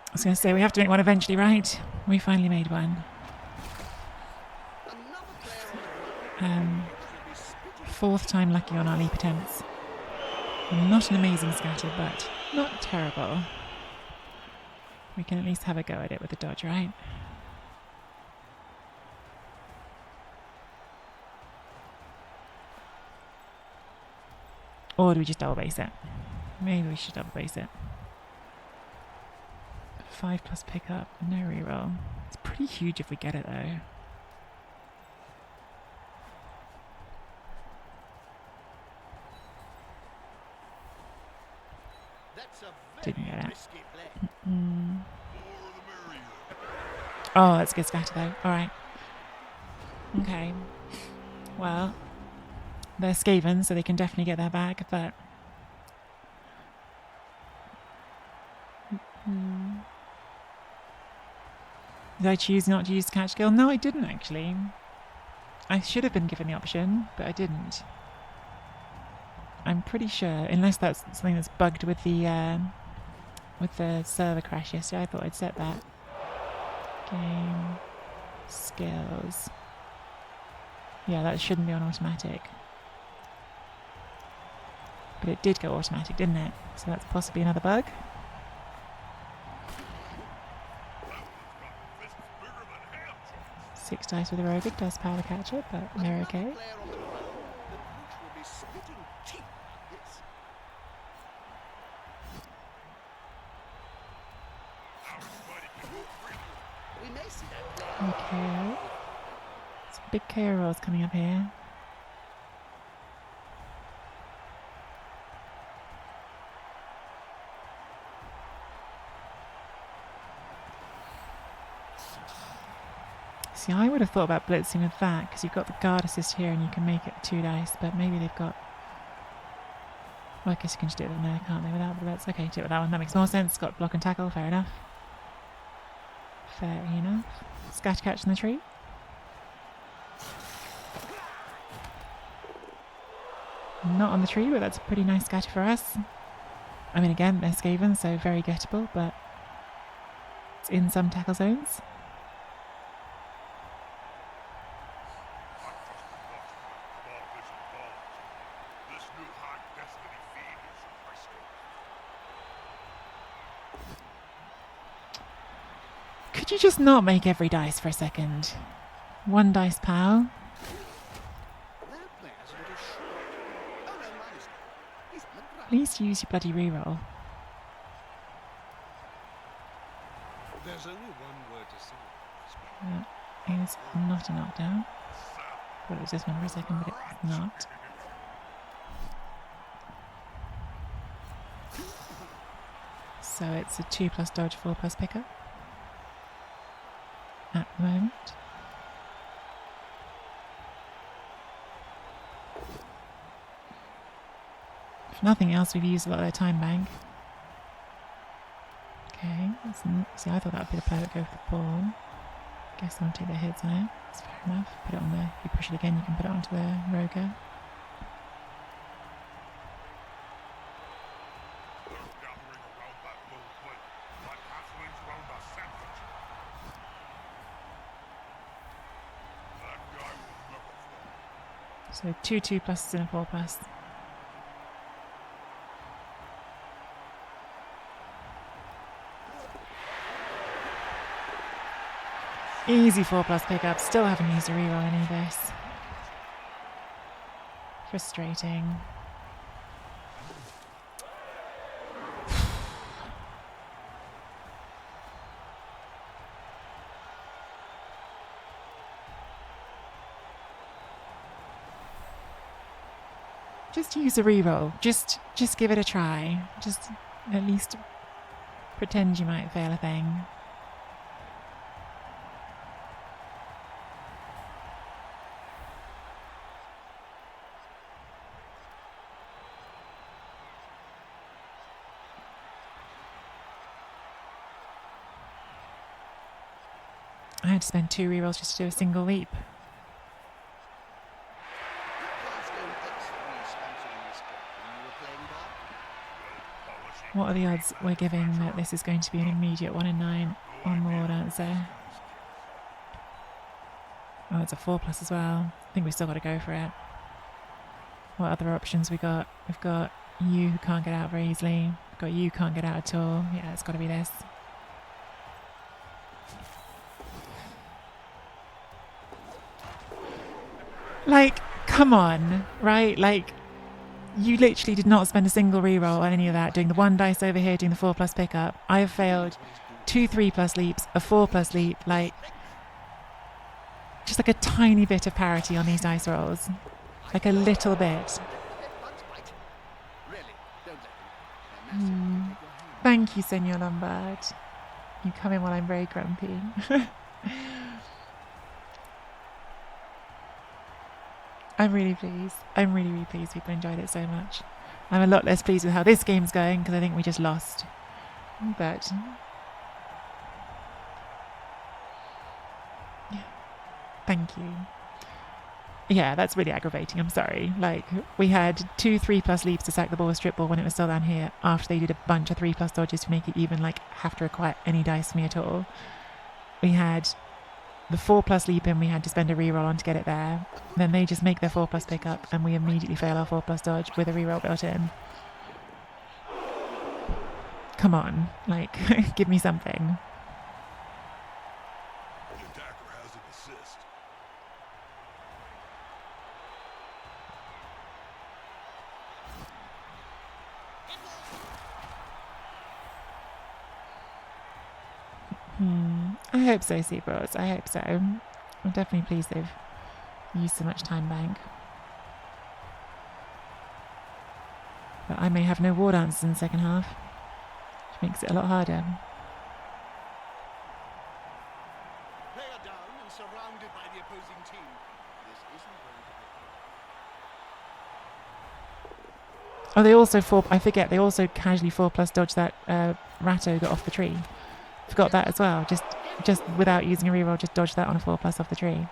I was going to say, we have to make one eventually, right? We finally made one. another player on the ground. 4th time lucky on our leap attempts. Not an amazing scatter, but not terrible. We can at least have a go at it with the dodge, right? Or do we just double base it? Maybe we should double base it. 5+ pickup, no reroll. It's pretty huge if we get it though. That's a Didn't very get it. risky play. Oh, that's a good scatter though. Alright. Okay. Well, they're Skaven, so they can definitely get their back, but... Did I choose not to use catch skill? No, I didn't actually. I should have been given the option, but I didn't. I'm pretty sure, unless that's something that's bugged with the server crash yesterday, I thought I'd set that. Game skills. Yeah, that shouldn't be on automatic. But it did go automatic, didn't it? So that's possibly another bug. Six dice with a Rovic does power the catch it, but they're Another okay. player on the ground. The coach will be spitting teeth at this. We may see that play. Okay. Some big KO rolls coming up here. See, I would have thought about blitzing with that, because you've got the guard assist here and you can make it 2 dice, but maybe they've got... Well, I guess you can just do it with there, can't they, without the blitz? Okay, do it with that one. That makes more sense. Got block and tackle, fair enough. Fair enough. Scatter catch in the tree. Not on the tree, but that's a pretty nice scatter for us. I mean, again, they're Skaven, so very gettable, but it's in some tackle zones. Could you just not make every dice for a second? 1 dice, pal. That player's a little short. At least use your bloody reroll. There's only one word to say. That is not a knockdown. Thought it was this one for a second, but it's not. So it's a 2+ dodge, 4+ pickup at the moment. If nothing else, we've used a lot of their time bank. Okay, see, I thought that would be the play that go for the ball. Guess I'll take their hits on it. That's fair enough. Put it on the. If you push it again, you can put it onto the Roger. So 2 2+ and a 4+. Easy 4+ pickup. Still haven't used a reroll any of this. Frustrating. Just use a reroll. Just give it a try. Just at least pretend you might fail a thing. I had to spend 2 rerolls just to do a single leap. What are the odds we're giving that this is going to be an immediate 1 in 9 on the War Dancer? Oh, it's a 4+ as well. I think we've still got to go for it. What other options we got? We've got you who can't get out very easily. We've got you who can't get out at all. Yeah, it's got to be this. Like, come on, right? Like, you literally did not spend a single reroll on any of that, doing the 1 dice over here, doing the 4+ pickup. I have failed 2 3+ leaps, a 4+ leap, like, just like a tiny bit of parity on these dice rolls. Like a little bit. Thank you, Senor Lombard. You come in while I'm very grumpy. I'm really pleased. I'm really, really pleased people enjoyed it so much. I'm a lot less pleased with how this game's going because I think we just lost. But yeah, thank you. Yeah, that's really aggravating. I'm sorry. Like, we had 2 3+ leaps to sack the ball with strip ball when it was still down here after they did a bunch of 3+ dodges to make it even, like, have to require any dice from me at all. We had the 4+ leap in, we had to spend a reroll on to get it there. Then they just make their 4+ pickup and we immediately fail our 4+ dodge with a reroll built in. Come on, like, give me something. The attacker has an assist. I hope so, Seabros. I hope so. I'm definitely pleased they've used so much time bank. But I may have no war dances in the second half, which makes it a lot harder. They are down and surrounded by the opposing team. This isn't going to be. Oh, they also I forget, they also casually 4+ dodge that Ratto got off the tree. Forgot that as well. Just without using a reroll, just dodge that on a 4+ off the tree.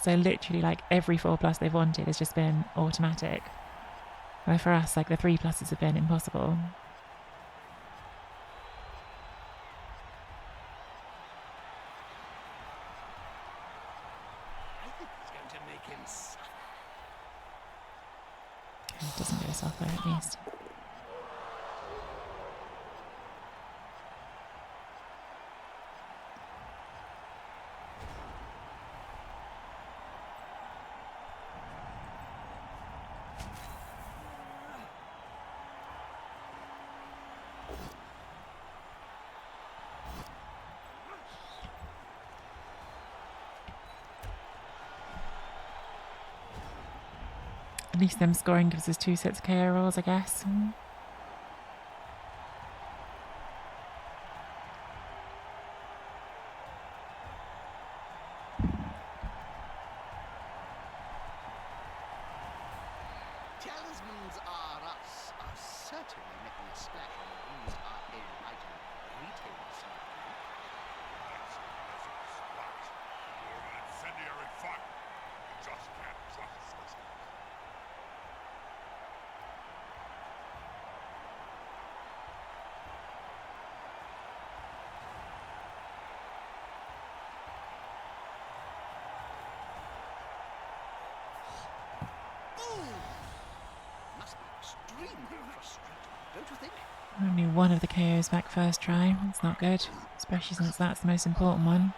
So literally, like, every 4+ they've wanted has just been automatic. Where for us, like, the 3+s have been impossible. I think it's going to make him suffer. It doesn't go software at least. least them scoring gives us 2 sets of KO rolls, I guess. Talismans are us are certainly making a splash on the 3's arcade item retail side. That's a splash. Or an incendiary fire. You just can't trust those guys. Must be extremely frustrating, don't you think? Only one of the KOs back first try. It's not good, especially since that's the most important one.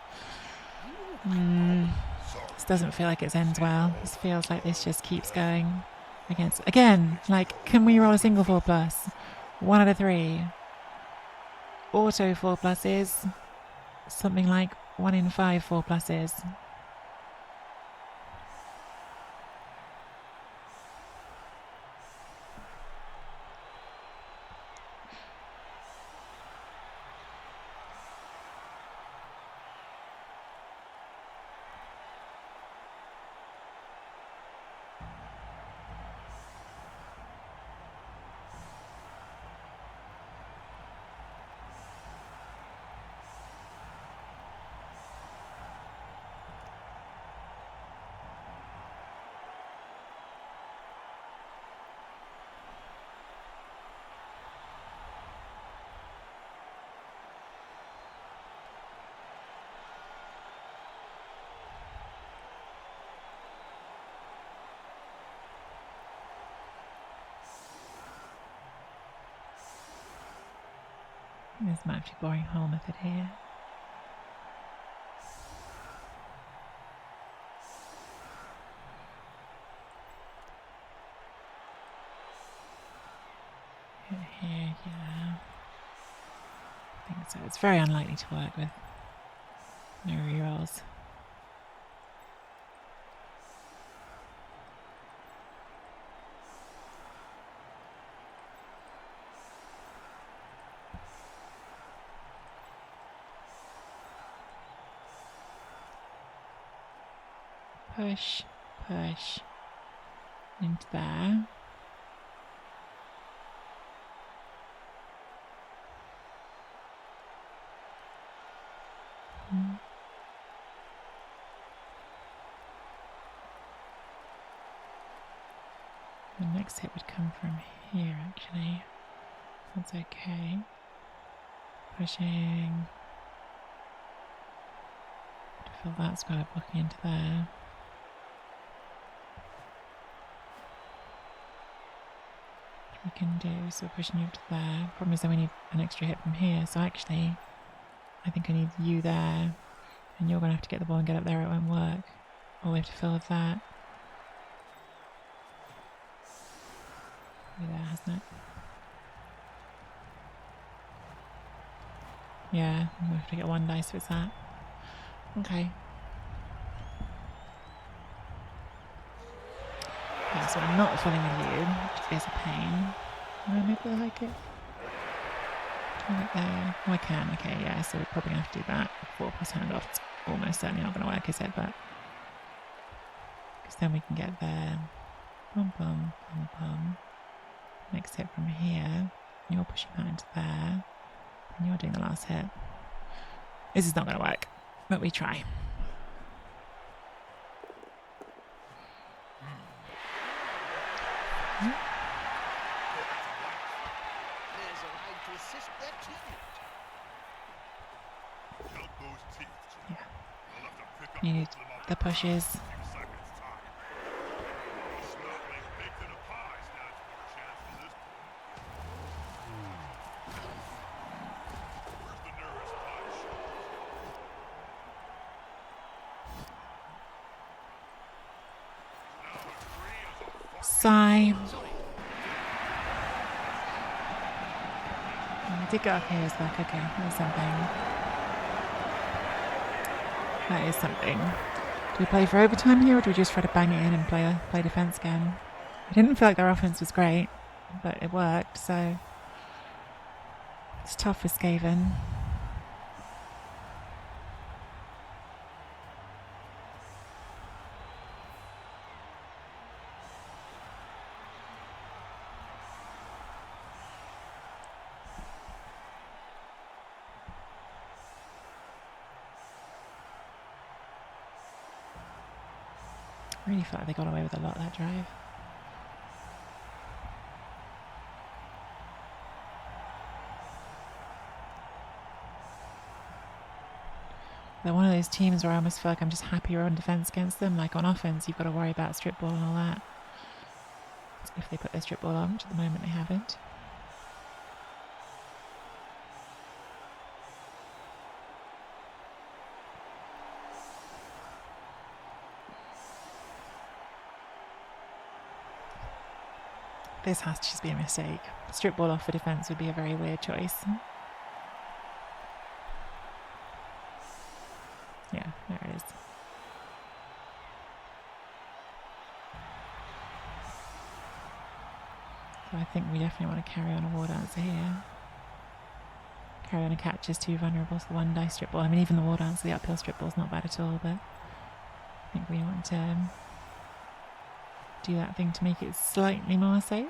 This doesn't feel like it ends well. This feels like this just keeps going against... Again, like, can we roll a single 4+? 1 out of 3. Auto 4+s. Something like 1 in 5 4+s. This might be boring whole method here. Here, yeah. I think so. It's very unlikely to work with no rerolls. Push, push into there. The next hit would come from here, actually. That's okay. Pushing. To fill that square blocking into there. We can do, so pushing you up to there. Problem is then we need an extra hit from here, so actually I think I need you there and you're gonna have to get the ball and get up there, it won't work. Or we have to fill with that. Be there, hasn't it? Yeah, we have to get 1 dice if it's that. Okay. Yeah, so I'm not filling with you, which is a pain. Maybe I like it. Right there. Oh, I can. Okay, yeah, so we're probably going to have to do that. 4+ handoff. It's almost certainly not going to work, is it? But because then we can get there. Bum, bum, bum, bum. Next hit from here. You're pushing that into there. And you're doing the last hit. This is not going to work, but we try. There's a ride to assist their treatment. Count those teeth, Jim. Yeah. You'll have to pick up You need them up the pushes. in 6 seconds time. Smelling baked in a pie stands more chance for this point. Where's the nearest pie shop? Now the tree is a fucking Sigh. I did get up here as back. Okay, that's something. That is something. Do we play for overtime here, or do we just try to bang it in and play defense again? I didn't feel like their offense was great, but it worked, so it's tough for Skaven. I really felt like they got away with a lot that drive. They're one of those teams where I almost feel like I'm just happier on defense against them. Like on offense, you've got to worry about strip ball and all that. If they put their strip ball on, which at the moment they haven't. This has to just be a mistake. Strip ball off for defense would be a very weird choice. Yeah, there it is. So I think we definitely want to carry on a war dancer here. Carry on a catch is too vulnerable to the one dice strip ball. I mean, even the war dancer, the uphill strip ball is not bad at all, but I think we want to do that thing to make it slightly more safe.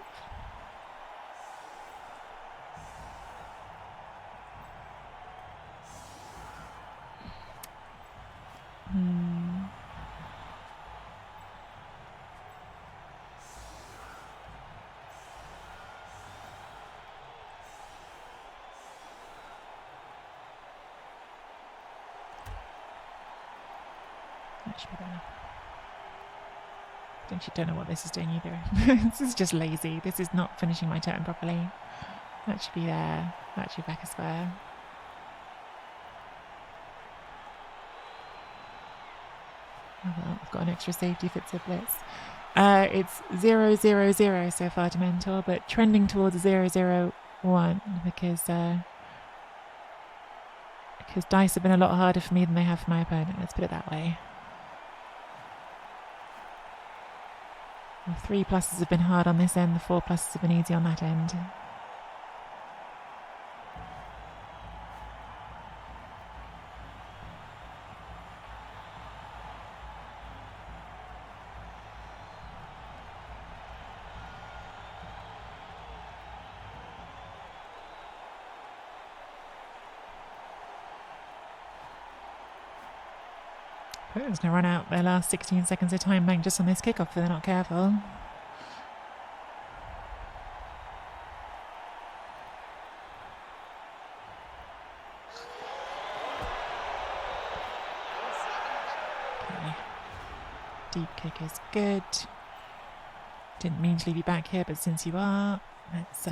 That should be better. I actually don't know what this is doing either. This is just lazy. This is not finishing my turn properly. That should be there. That should be back a square. Oh well, I've got an extra safety if it's a blitz. It's 0-0-0 so far to mentor, but trending towards 0-0-1 because dice have been a lot harder for me than they have for my opponent. Let's put it that way. The 3 pluses have been hard on this end, the 4 pluses have been easy on that end. Putin's going to run out their last 16 seconds of time bank just on this kickoff if they're not careful. Okay. Deep kick is good. Didn't mean to leave you back here, but since you are, let's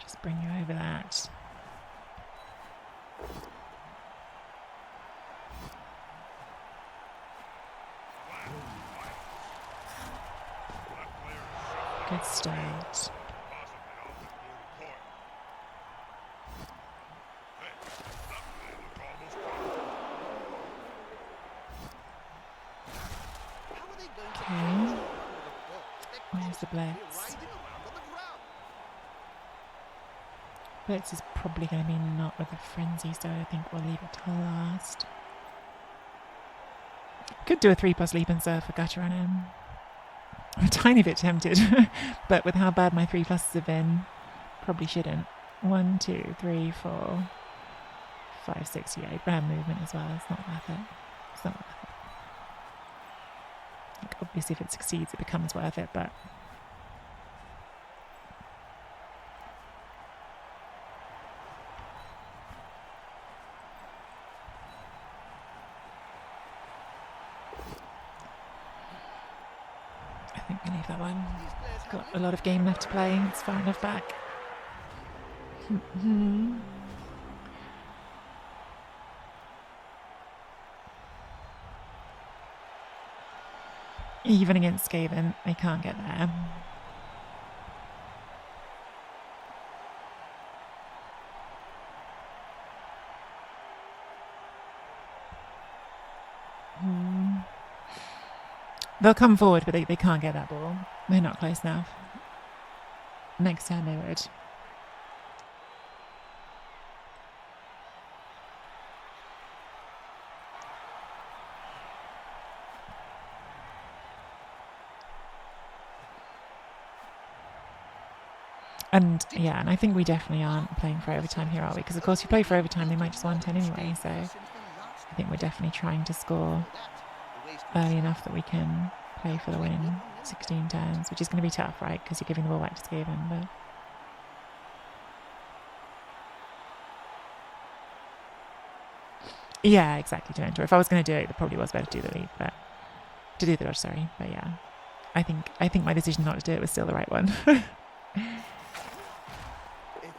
just bring you over that. Good start. Okay. Where's the blitz? Blitz is probably going to be not with a frenzy, so I think we'll leave it till last. Could do a 3+ leap and surf for gutter on him. I'm a tiny bit tempted, but with how bad my 3 pluses have been, probably shouldn't. 1, 2, 3, 4, 5, 6, yeah, brand movement as well. It's not worth it. It's not worth it. Like, obviously, if it succeeds, it becomes worth it, but I think we leave that one. Got a lot of game left to play. It's far enough back. Even against Skaven, they can't get there. They'll come forward, but they can't get that ball. They're not close enough. Next time they would. And yeah, and I think we definitely aren't playing for overtime here, are we? Because of course, if you play for overtime, they might just 1-10 anyway. So I think we're definitely trying to score early enough that we can play for the win in 16 turns, which is going to be tough, right? Because you're giving the ball back to Skaven, but. Yeah, exactly. To enter. If I was going to do it, it probably was better to do the lead, but to do the dodge. Sorry, but yeah, I think my decision not to do it was still the right one. If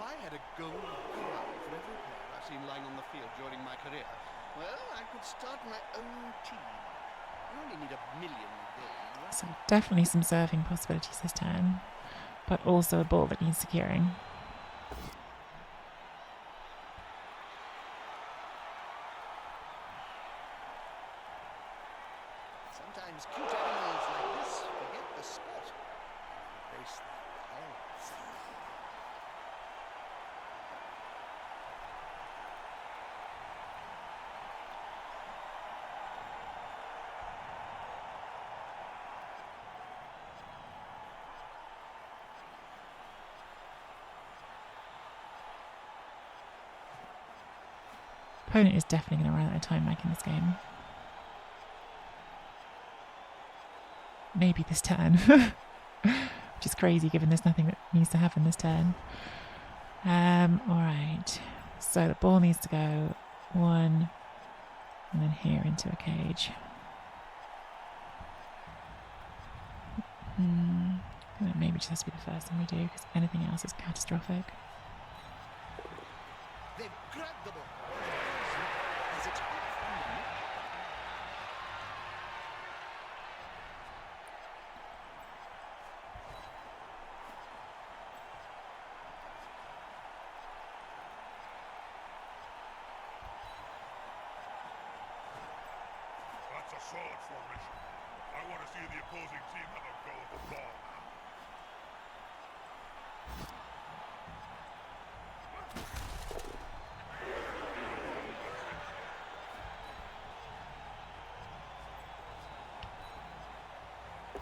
I had a gold crown for every player I've seen lying on the field during my career, well, I could start my own team. You only need 1 million gold, right? So definitely some serving possibilities this turn, but also a ball that needs securing. Sometimes cute animals like this forget the spot and embrace their elves. Opponent is definitely going to run out of time back in this game. Maybe this turn, which is crazy given there's nothing that needs to happen this turn. Alright, so the ball needs to go 1 and then here into a cage. And then maybe just has to be the first thing we do because anything else is catastrophic. They've grabbed the ball. As it's off from the net. That's a solid formation. I want to see the opposing team have a go at the ball now.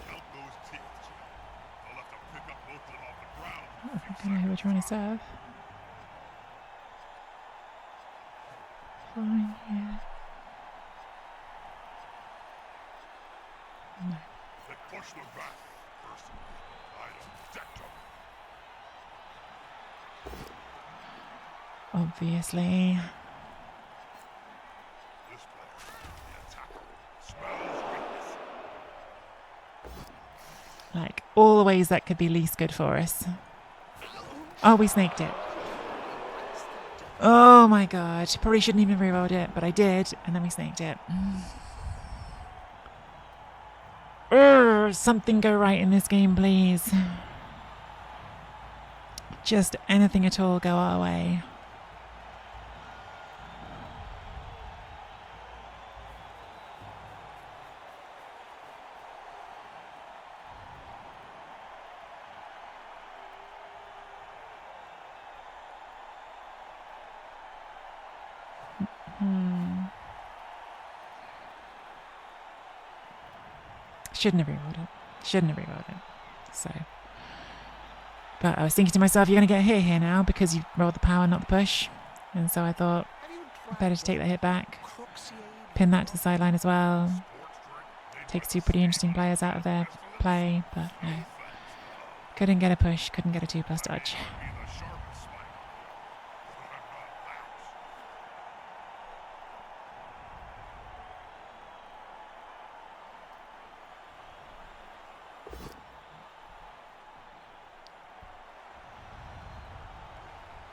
Count those teeth, Jim. I'll have to pick up both of them off the ground. I think I know who we're trying to serve. Fine, yeah. No. They push them back. Personally, I object them. Obviously. This player, the attacker, smells weakness. Like, all the ways that could be least good for us. Oh, we snaked it. Oh my god. Probably shouldn't even rerolled it, but I did, and then we snaked it. Something go right in this game, please. Just anything at all go our way. Shouldn't have rerolled it. Shouldn't have rerolled it. So. But I was thinking to myself, you're going to get a hit here now because you rolled the power, not the push. And so I thought, better to take that hit back. Pin that to the sideline as well. Takes two pretty interesting players out of their play, but no. Couldn't get a push, couldn't get a 2+ dodge. Be the sharpest spike. But I'm not that.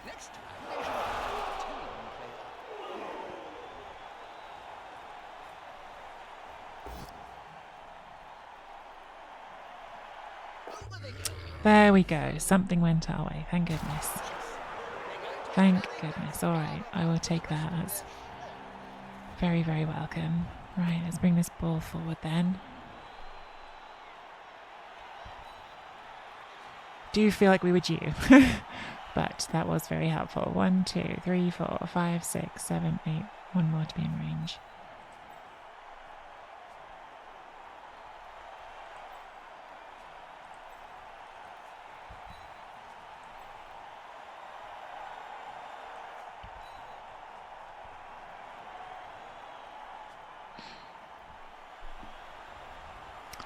Next time, they should have a team player. Over they go. There we go. Something went our way. Thank goodness. Thank goodness. Alright, I will take that. That's very, very welcome. Right, let's bring this ball forward then. do feel like we were due. But that was very helpful. 1, 2, 3, 4, 5, 6, 7, 8. One more to be in range.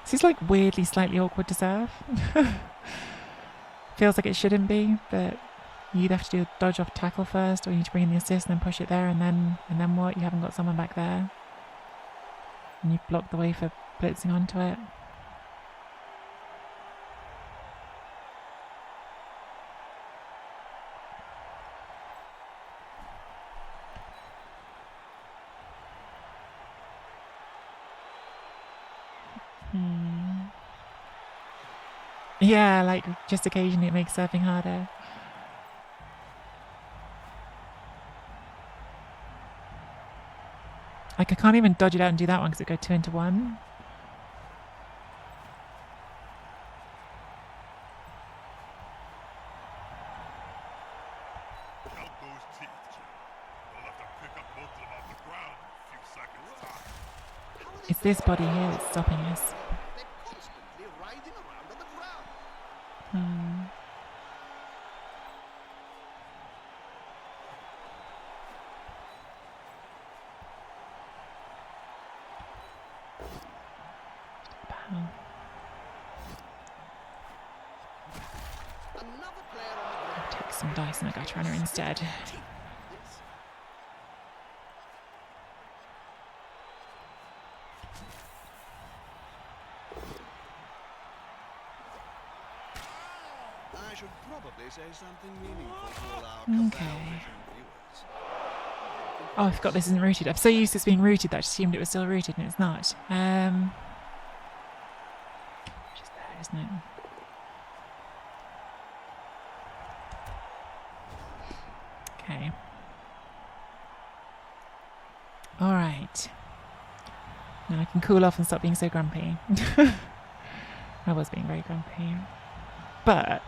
This is like weirdly slightly awkward to serve. Feels like it shouldn't be, but you'd have to do a dodge off tackle first, or you need to bring in the assist and then push it there, and then what? You haven't got someone back there, and you've blocked the way for blitzing onto it. Yeah, like just occasionally it makes surfing harder. Like I can't even dodge it out and do that one because it go 2 into 1. Count those teeth, Jim. We'll have to pick up both of them off the ground in a few seconds' time. It's this body here that's stopping us. They're constantly writhing around on the ground. Another player on the ground. Take some dice and a gut runner instead. I should probably say something meaningful to all our Okay. vision viewers. Oh, I forgot this isn't rooted. I'm so used to this being rooted that I just assumed it was still rooted and it's not. Just there, isn't it? Okay. All right. Now I can cool off and stop being so grumpy. I was being very grumpy. But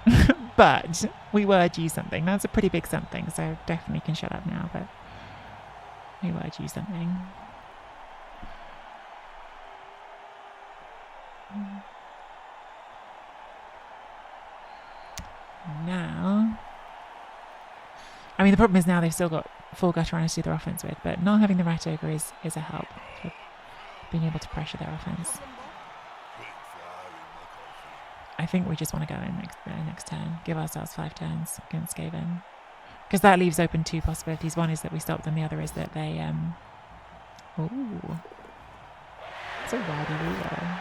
we were due something. That's a pretty big something, so definitely can shut up now, but we were due something. Now, I mean, the problem is now they've still got 4 gutter runners to do their offense with, but not having the rat ogre is a help for being able to pressure their offense. I think we just want to go in next turn. Give ourselves 5 turns against Skaven. Because that leaves open 2 possibilities. One is that we stop them, the other is that they ooh. It's a wildy reroll.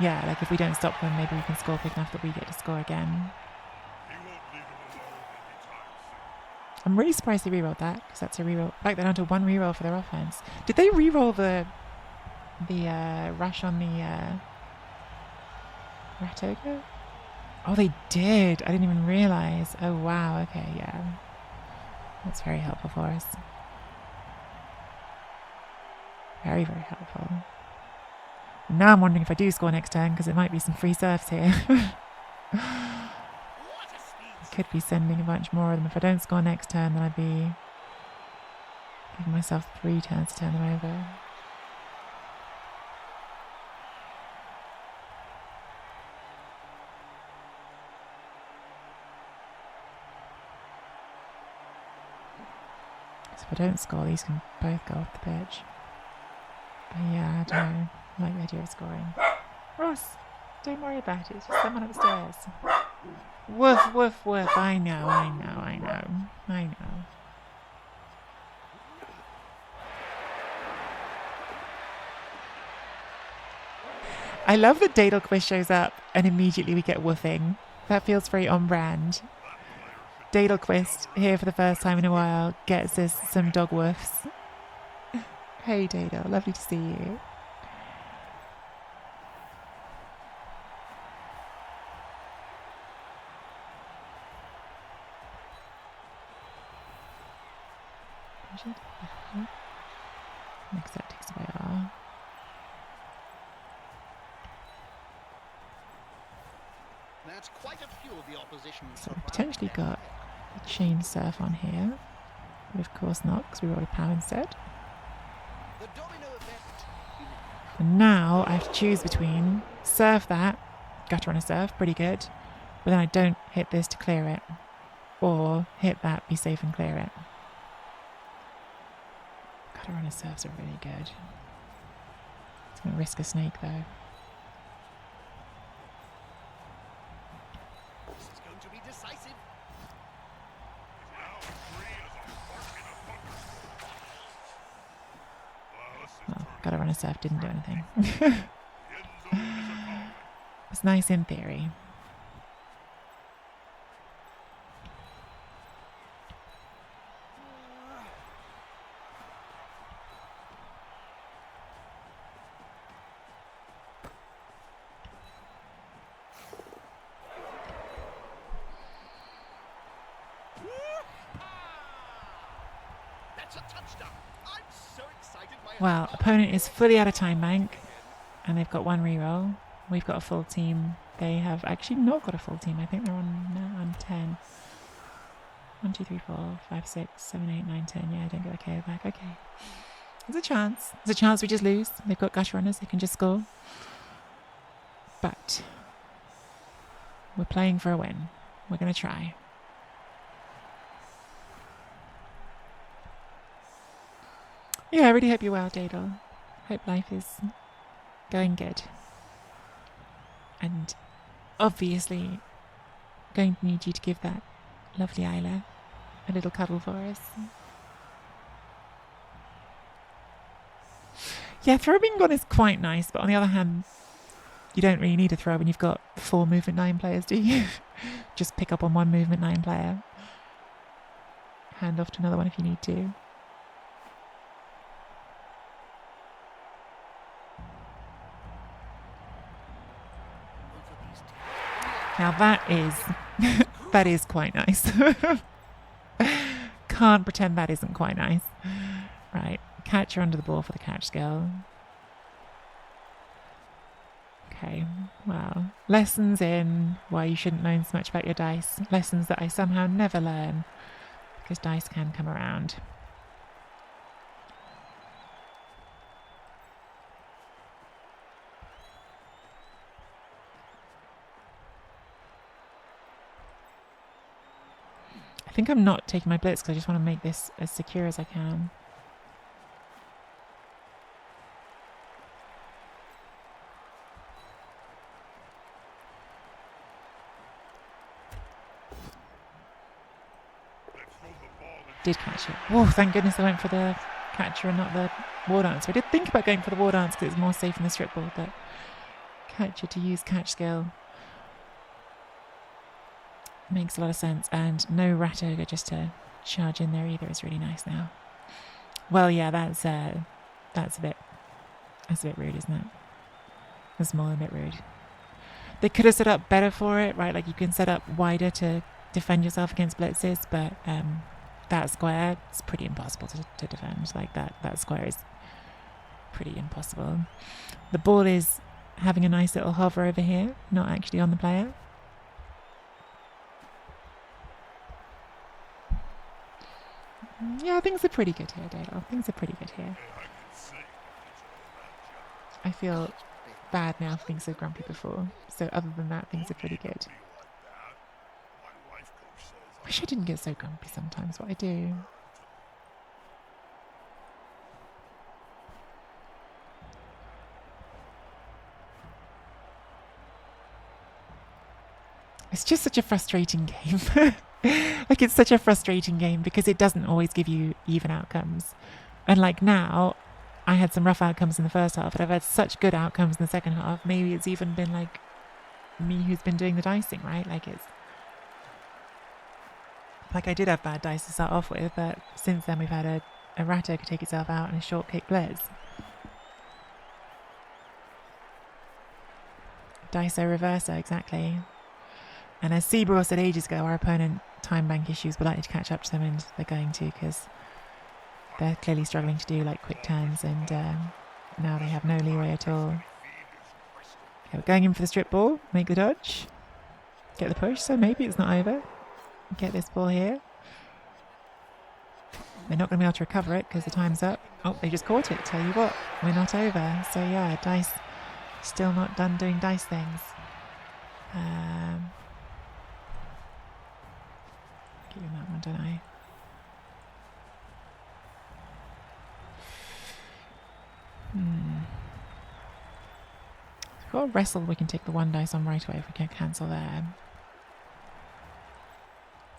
Yeah, like if we don't stop them, maybe we can score quick enough that we get to score again. I'm really surprised they rerolled that, because that's a reroll. Like they're down to 1 reroll for their offense. Did they reroll the rush on the rat ogre? Oh, they did. I didn't even realize. Oh, wow. Okay, yeah. That's very helpful for us. Very, very helpful. Now I'm wondering if I do score next turn, because it might be some free serfs here. I could be sending a bunch more of them. If I don't score next turn, then I'd be giving myself 3 turns to turn them over. So if I don't score, these can both go off the pitch. But yeah, I don't know. I like the idea of scoring. Ross, don't worry about it. It's just someone upstairs. Woof, woof, woof. I know. I love that Daedalquist shows up and immediately we get woofing. That feels very on brand. Daedalquist, here for the first time in a while, gets us some dog woofs. Hey Daedal, lovely to see you. Next that takes away our... That's quite opposition So to we've run potentially their got play. a chain surf on here. But of course not, because we rolled a power instead. The domino effect. And now I have to choose between surf that, gutter on a surf, pretty good, but then I don't hit this to clear it, or hit that, be safe and clear it. Gutter on a surfs are really good. It's going to risk a snake though. This is going to be decisive. Now free as a fork in a thunderstorm. Well, this is Well, turning gutter on a surf didn't do anything. The end zone is a calling. It's nice in theory. That's a touchdown. I'm so excited. My Well, opponent is fully out of time bank, and they've got one reroll. We've got a full team. They have actually not got a full team. I think they're on 10. 1, 2, 3, 4, 5, 6, 7, 8, 9, 10. Yeah, I don't get a KO back. Okay. There's a chance. There's a chance we just lose. They've got gush runners. They can just score. But we're playing for a win. We're going to try. Yeah, I really hope you're well, Dadle. Hope life is going good. And obviously going to need you to give that lovely Isla a little cuddle for us. Yeah, throw being gone is quite nice, but on the other hand, you don't really need a throw when you've got 4 movement 9 players, do you? Just pick up on 1 movement 9 player. Hand off to another one if you need to. Now that is quite nice. Can't pretend that isn't quite nice. Right, catcher under the ball for the catch skill. Okay, well, lessons in why you shouldn't learn so much about your dice. Lessons that I somehow never learn, because dice can come around. I think I'm not taking my blitz because I just want to make this as secure as I can. Did catch it. Oh, thank goodness I went for the catcher and not the war dancer. I did think about going for the war dance because it's more safe in the strip ball, but catcher to use catch skill makes a lot of sense. And no rat ogre just to charge in there either is really nice now. Well, yeah, that's a bit rude, isn't it? That's more than a bit rude. They could have set up better for it, right? Like you can set up wider to defend yourself against blitzes, but that square is pretty impossible to defend. Like that square is pretty impossible. The ball is having a nice little hover over here, not actually on the player. Yeah, things are pretty good here, Dale. Things are pretty good here. I feel bad now for being so grumpy before. So other than that, things are pretty good. Wish I didn't get so grumpy sometimes, but I do. It's just such a frustrating game. Like, it's such a frustrating game because it doesn't always give you even outcomes. And like now, I had some rough outcomes in the first half, but I've had such good outcomes in the second half. Maybe it's even been like me who's been doing the dicing, right? Like it's like I did have bad dice to start off with, but since then we've had a rat ogre take itself out and a short kick blitz. Dice reverser, exactly. And as Seabrook said ages ago, our opponent time bank issues were likely to catch up to them, and they're going to because they're clearly struggling to do like quick turns, and now they have no leeway at all. Okay, we're going in for the strip ball. Make the dodge. get the push, so maybe it's not over. Get this ball here. They're not going to be able to recover it because the time's up. Oh, they just caught it. Tell you what, we're not over. So yeah, dice still not done doing dice things. Give him that one, don't I? If we've got a wrestle, we can take the one dice on right away if we can cancel there.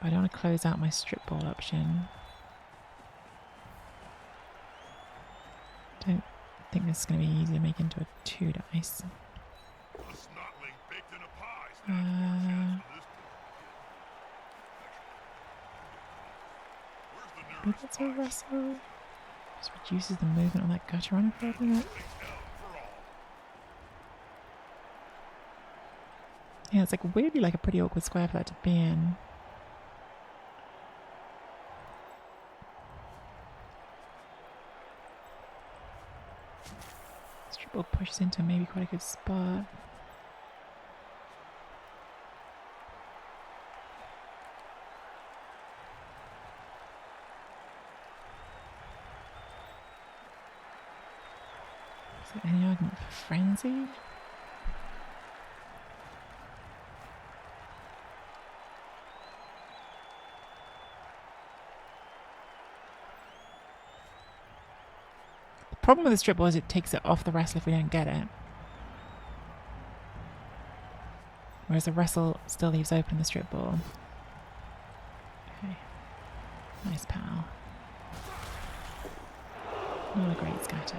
But I don't want to close out my strip ball option. Don't think this is going to be easy to make into a 2 dice. Maybe that's a wrestle. Just reduces the movement on that gutter runner for a minute. Yeah, it's like weirdly like a pretty awkward square for that to be in. Strip ball pushes into maybe quite a good spot. Is there any argument for frenzy? The problem with the strip ball is it takes it off the wrestle if we don't get it. Whereas the wrestle still leaves open the strip ball. Okay. Nice pal. Not a great scatter.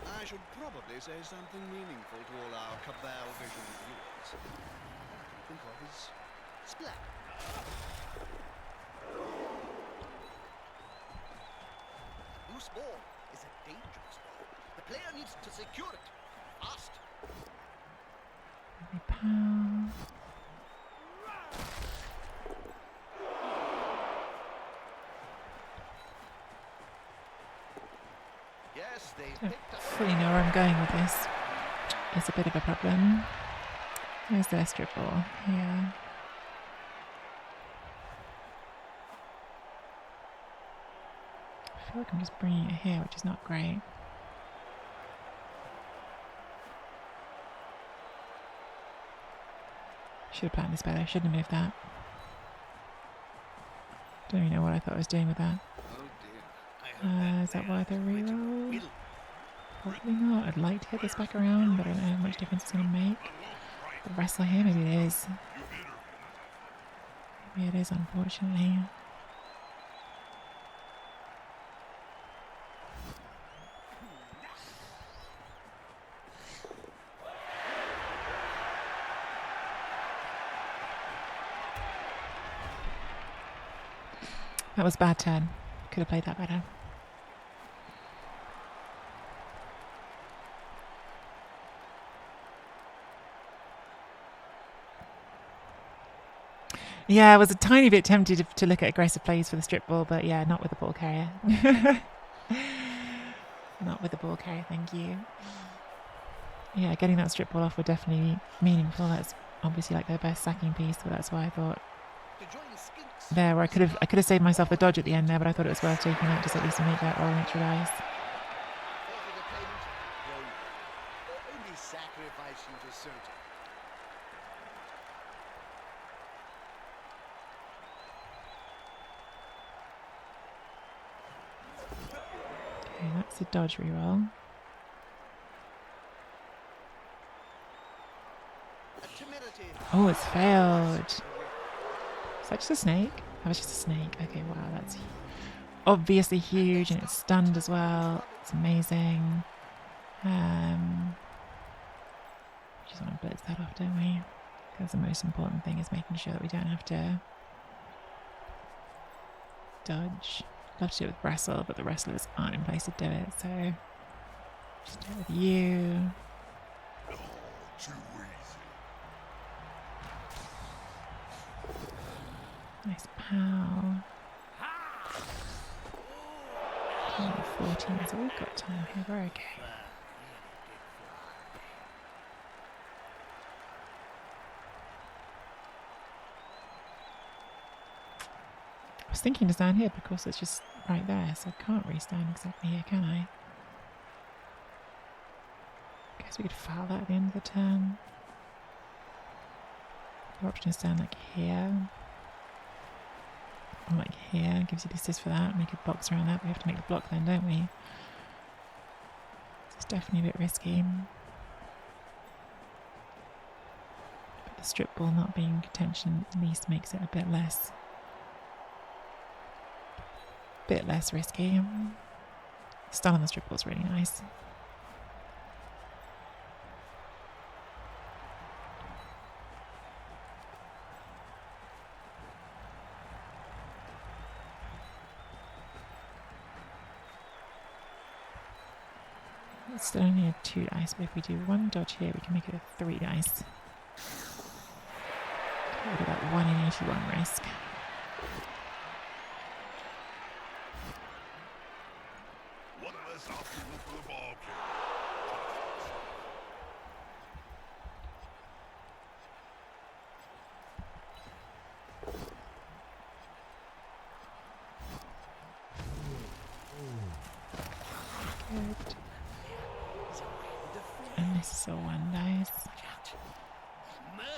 I should probably say something meaningful to all our cabal vision viewers. All I can think of is splat. Loose ball is a dangerous ball. The player needs to secure it fast. Every pound. Yes, they Don't picked up. fully know where I'm going with this. It's a bit of a problem. Where's their strip ball? Yeah. I feel like I'm just bringing it here, which is not great. Should have planned this better. Shouldn't have moved that. Don't even know what I thought I was doing with that. Oh dear. Is that worth a reroll? Probably not. I'd like to hit this back around, but I don't know how much difference it's going to make. The wrestler here, maybe it is. Maybe it is, unfortunately. That was a bad turn. Could have played that better. Yeah, I was a tiny bit tempted to look at aggressive plays for the strip ball, but yeah, not with the ball carrier. Not with the ball carrier, thank you. Yeah, getting that strip ball off would definitely be meaningful. That's obviously like their best sacking piece, but that's why I thought there, where I could have saved myself the dodge at the end there, but I thought it was worth taking that just at least to make that roll an extra dice. Only sacrifice you to certain. Okay, that's a dodge reroll. Oh, it's failed. Is that just a snake? That was just a snake. Okay, wow, that's obviously huge, and it's stunned as well. It's amazing. We just want to blitz that off, don't we? Because the most important thing is making sure that we don't have to dodge. Love to do it with wrestle, but the wrestlers aren't in place to do it, so just do it with you. No, too easy. Nice pow. 14, so we've got time here, we're okay. I was thinking to stand here, but of course it's just right there, so I can't really stand exactly here, can I? Guess we could foul that at the end of the turn. The option is stand like here. Or like here, gives you the assist for that, make a box around that. We have to make the block then, don't we? It's definitely a bit risky. But the strip ball not being in contention at least makes it a bit less risky. Stun on the strip ball is really nice. It's still only a 2 dice, but if we do 1 dodge here, we can make it a 3 dice. We'll do that 1 in 81 risk. One less obstacle for the ball kick. Good. And this is a 1 dice.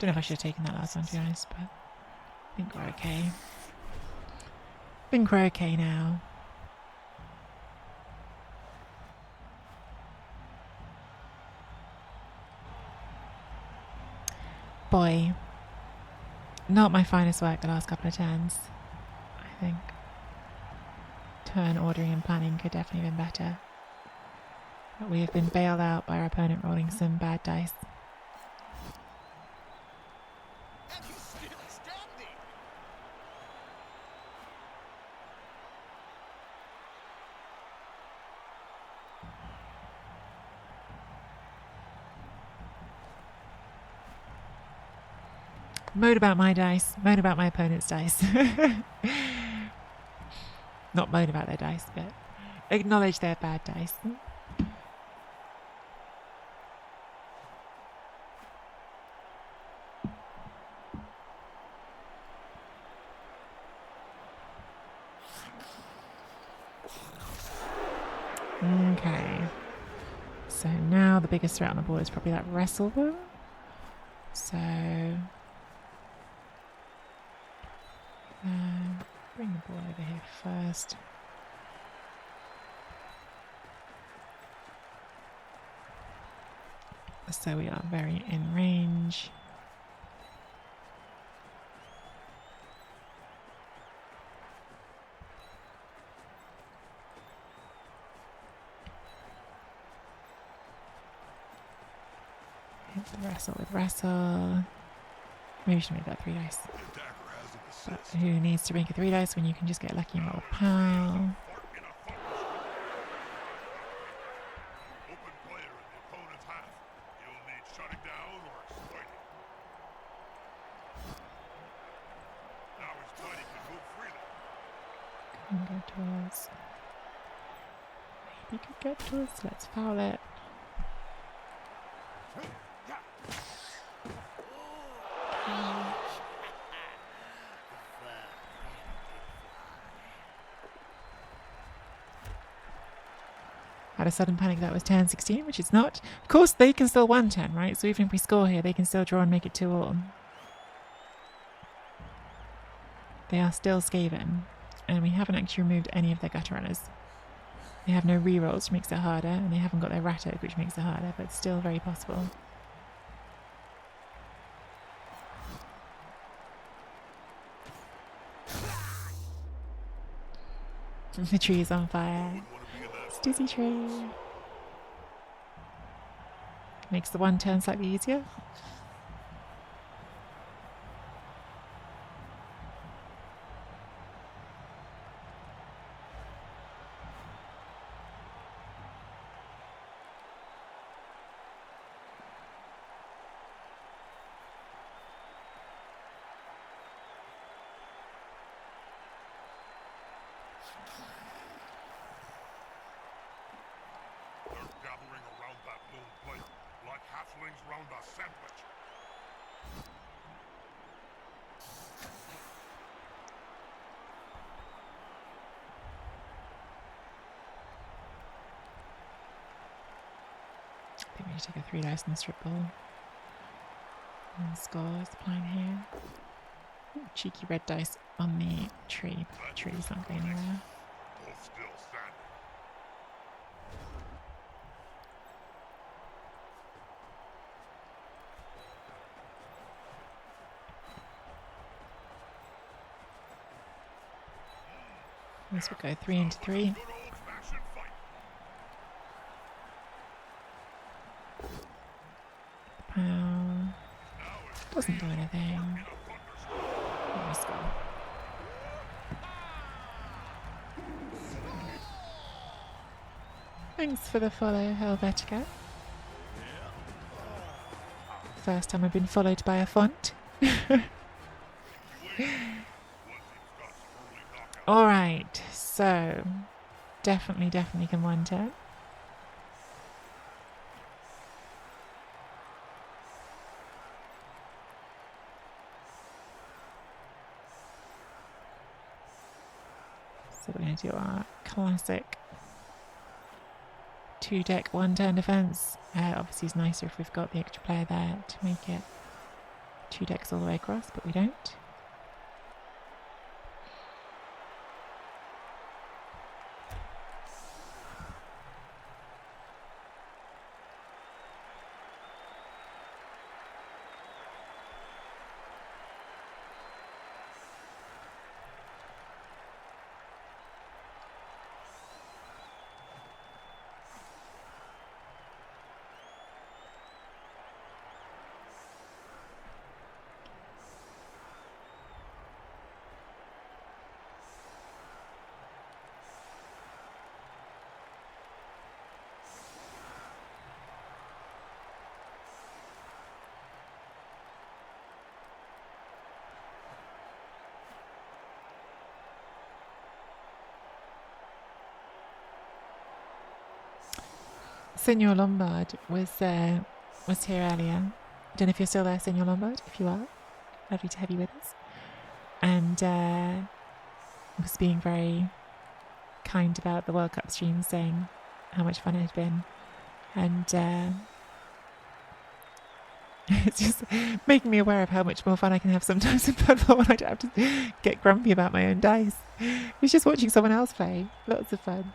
Don't know if I should have taken that last one, to be honest, but I think we're okay. I think we're okay now. Boy, not my finest work the last couple of turns, I think. Turn ordering and planning could definitely have been better. But we have been bailed out by our opponent rolling some bad dice. And he's still standing. Moan about my dice, moan about my opponent's dice. Not moan about their dice, but acknowledge their bad dice. Okay. So now the biggest threat on the board is probably that wrestle one. So bring the ball over here first. So we are very in range. Hit the wrestle with wrestle. Maybe we should make that 3 dice. The attacker has an But assist. who needs to make a 3 dice when you can just get lucky and roll a pow? Fart in a focus. Open player in the opponent's half. You'll need shutting down or exploiting. Now his body can move freely. Can go towards. Maybe could get towards. Let's foul it. Had a sudden panic that was turn 16, which it's not. Of course, they can still 1-10, right? So even if we score here, they can still draw and make it 2-all. They are still Skaven, and we haven't actually removed any of their gutter runners. They have no rerolls, which makes it harder, and they haven't got their rat oak, which makes it harder, but it's still very possible. The tree is on fire. Wouldn't want to be in that. It's Dizzy Tree. Makes the 1 turn slightly easier. rings round a sandwich. I think we need to take a 3 dice in the strip ball. And score is the plan here. Ooh, cheeky red dice on the tree. The tree's not going anywhere. Both still standing. This will go 3 into 3. Good old-fashioned fight. Doesn't do anything. Let's go. Thanks for the follow, Helvetica. First time I've been followed by a font. Alright, so definitely can one turn. So we're going to do our classic 2-deck 1-turn defense. Obviously it's nicer if we've got the extra player there to make it 2 decks all the way across, but we don't. Senor Lombard was here earlier. Don't know if you're still there, Senor Lombard. If you are, lovely to have you with us. And was being very kind about the World Cup stream, saying how much fun it had been. And it's just making me aware of how much more fun I can have sometimes in football when I don't have to get grumpy about my own dice. It's just watching someone else play. Lots of fun.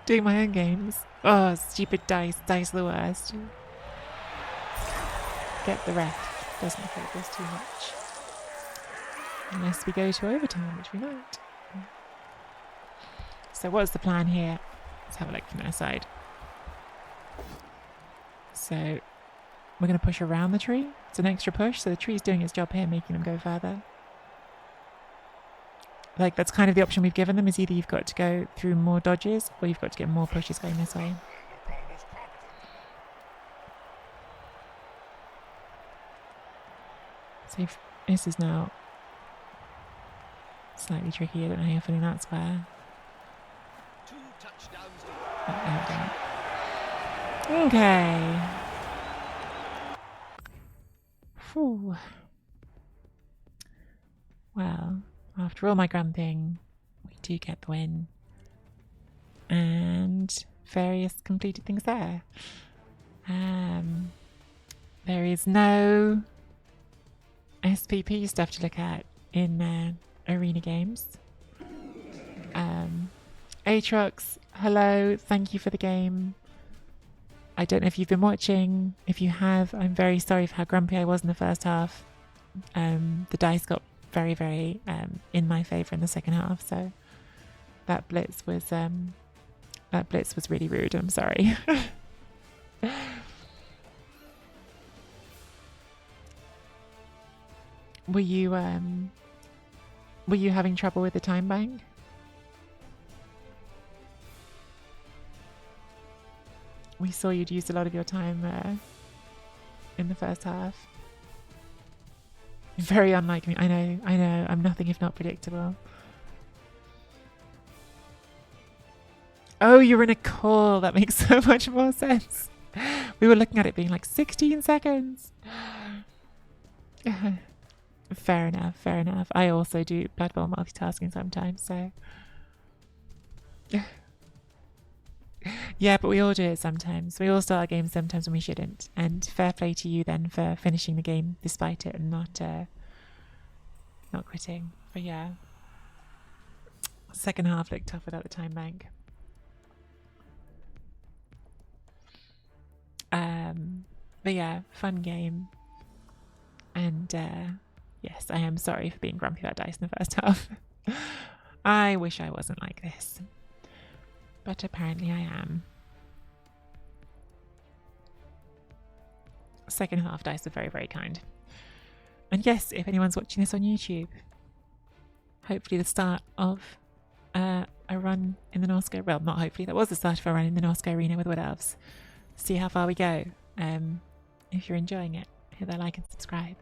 Doing my own games. Oh, stupid dice. Dice are the worst. Get the ref. Doesn't affect us too much. Unless we go to overtime, which we might. So what's the plan here? Let's have a look from their side. So we're going to push around the tree. It's an extra push, so the tree's doing its job here, making them go further. Like, that's kind of the option we've given them, is either you've got to go through more dodges or you've got to get more pushes going this way. So if this is now slightly tricky. I don't know how you're feeling that square. 2 touchdowns to Okay. Phew. Well, after all my grumping, we do get the win. And various completed things there. There is no SPP stuff to look at in arena games. Aatrox, hello, thank you for the game. I don't know if you've been watching. If you have, I'm very sorry for how grumpy I was in the first half. The dice got very, very in my favour in the second half, so that blitz was really rude. I'm sorry. Were you having trouble with the time bank? We saw you'd used a lot of your time in the first half. Very unlike me. I know. I'm nothing if not predictable. Oh, you're in a call. That makes so much more sense. We were looking at it being like 16 seconds. Fair enough, fair enough. I also do Blood Bowl multitasking sometimes, so. Yeah, but we all do it sometimes. We all start a game sometimes when we shouldn't. And fair play to you then for finishing the game despite it and not quitting. But yeah. Second half looked tough without the time bank. But yeah, fun game. And yes, I am sorry for being grumpy about dice in the first half. I wish I wasn't like this. But apparently I am. Second half dice were very, very kind. And yes, if anyone's watching this on YouTube, hopefully the start of a run in the Norsca, well, not hopefully, that was the start of a run in the Norsca Arena with Wood Elves. See how far we go. If you're enjoying it, hit that like and subscribe.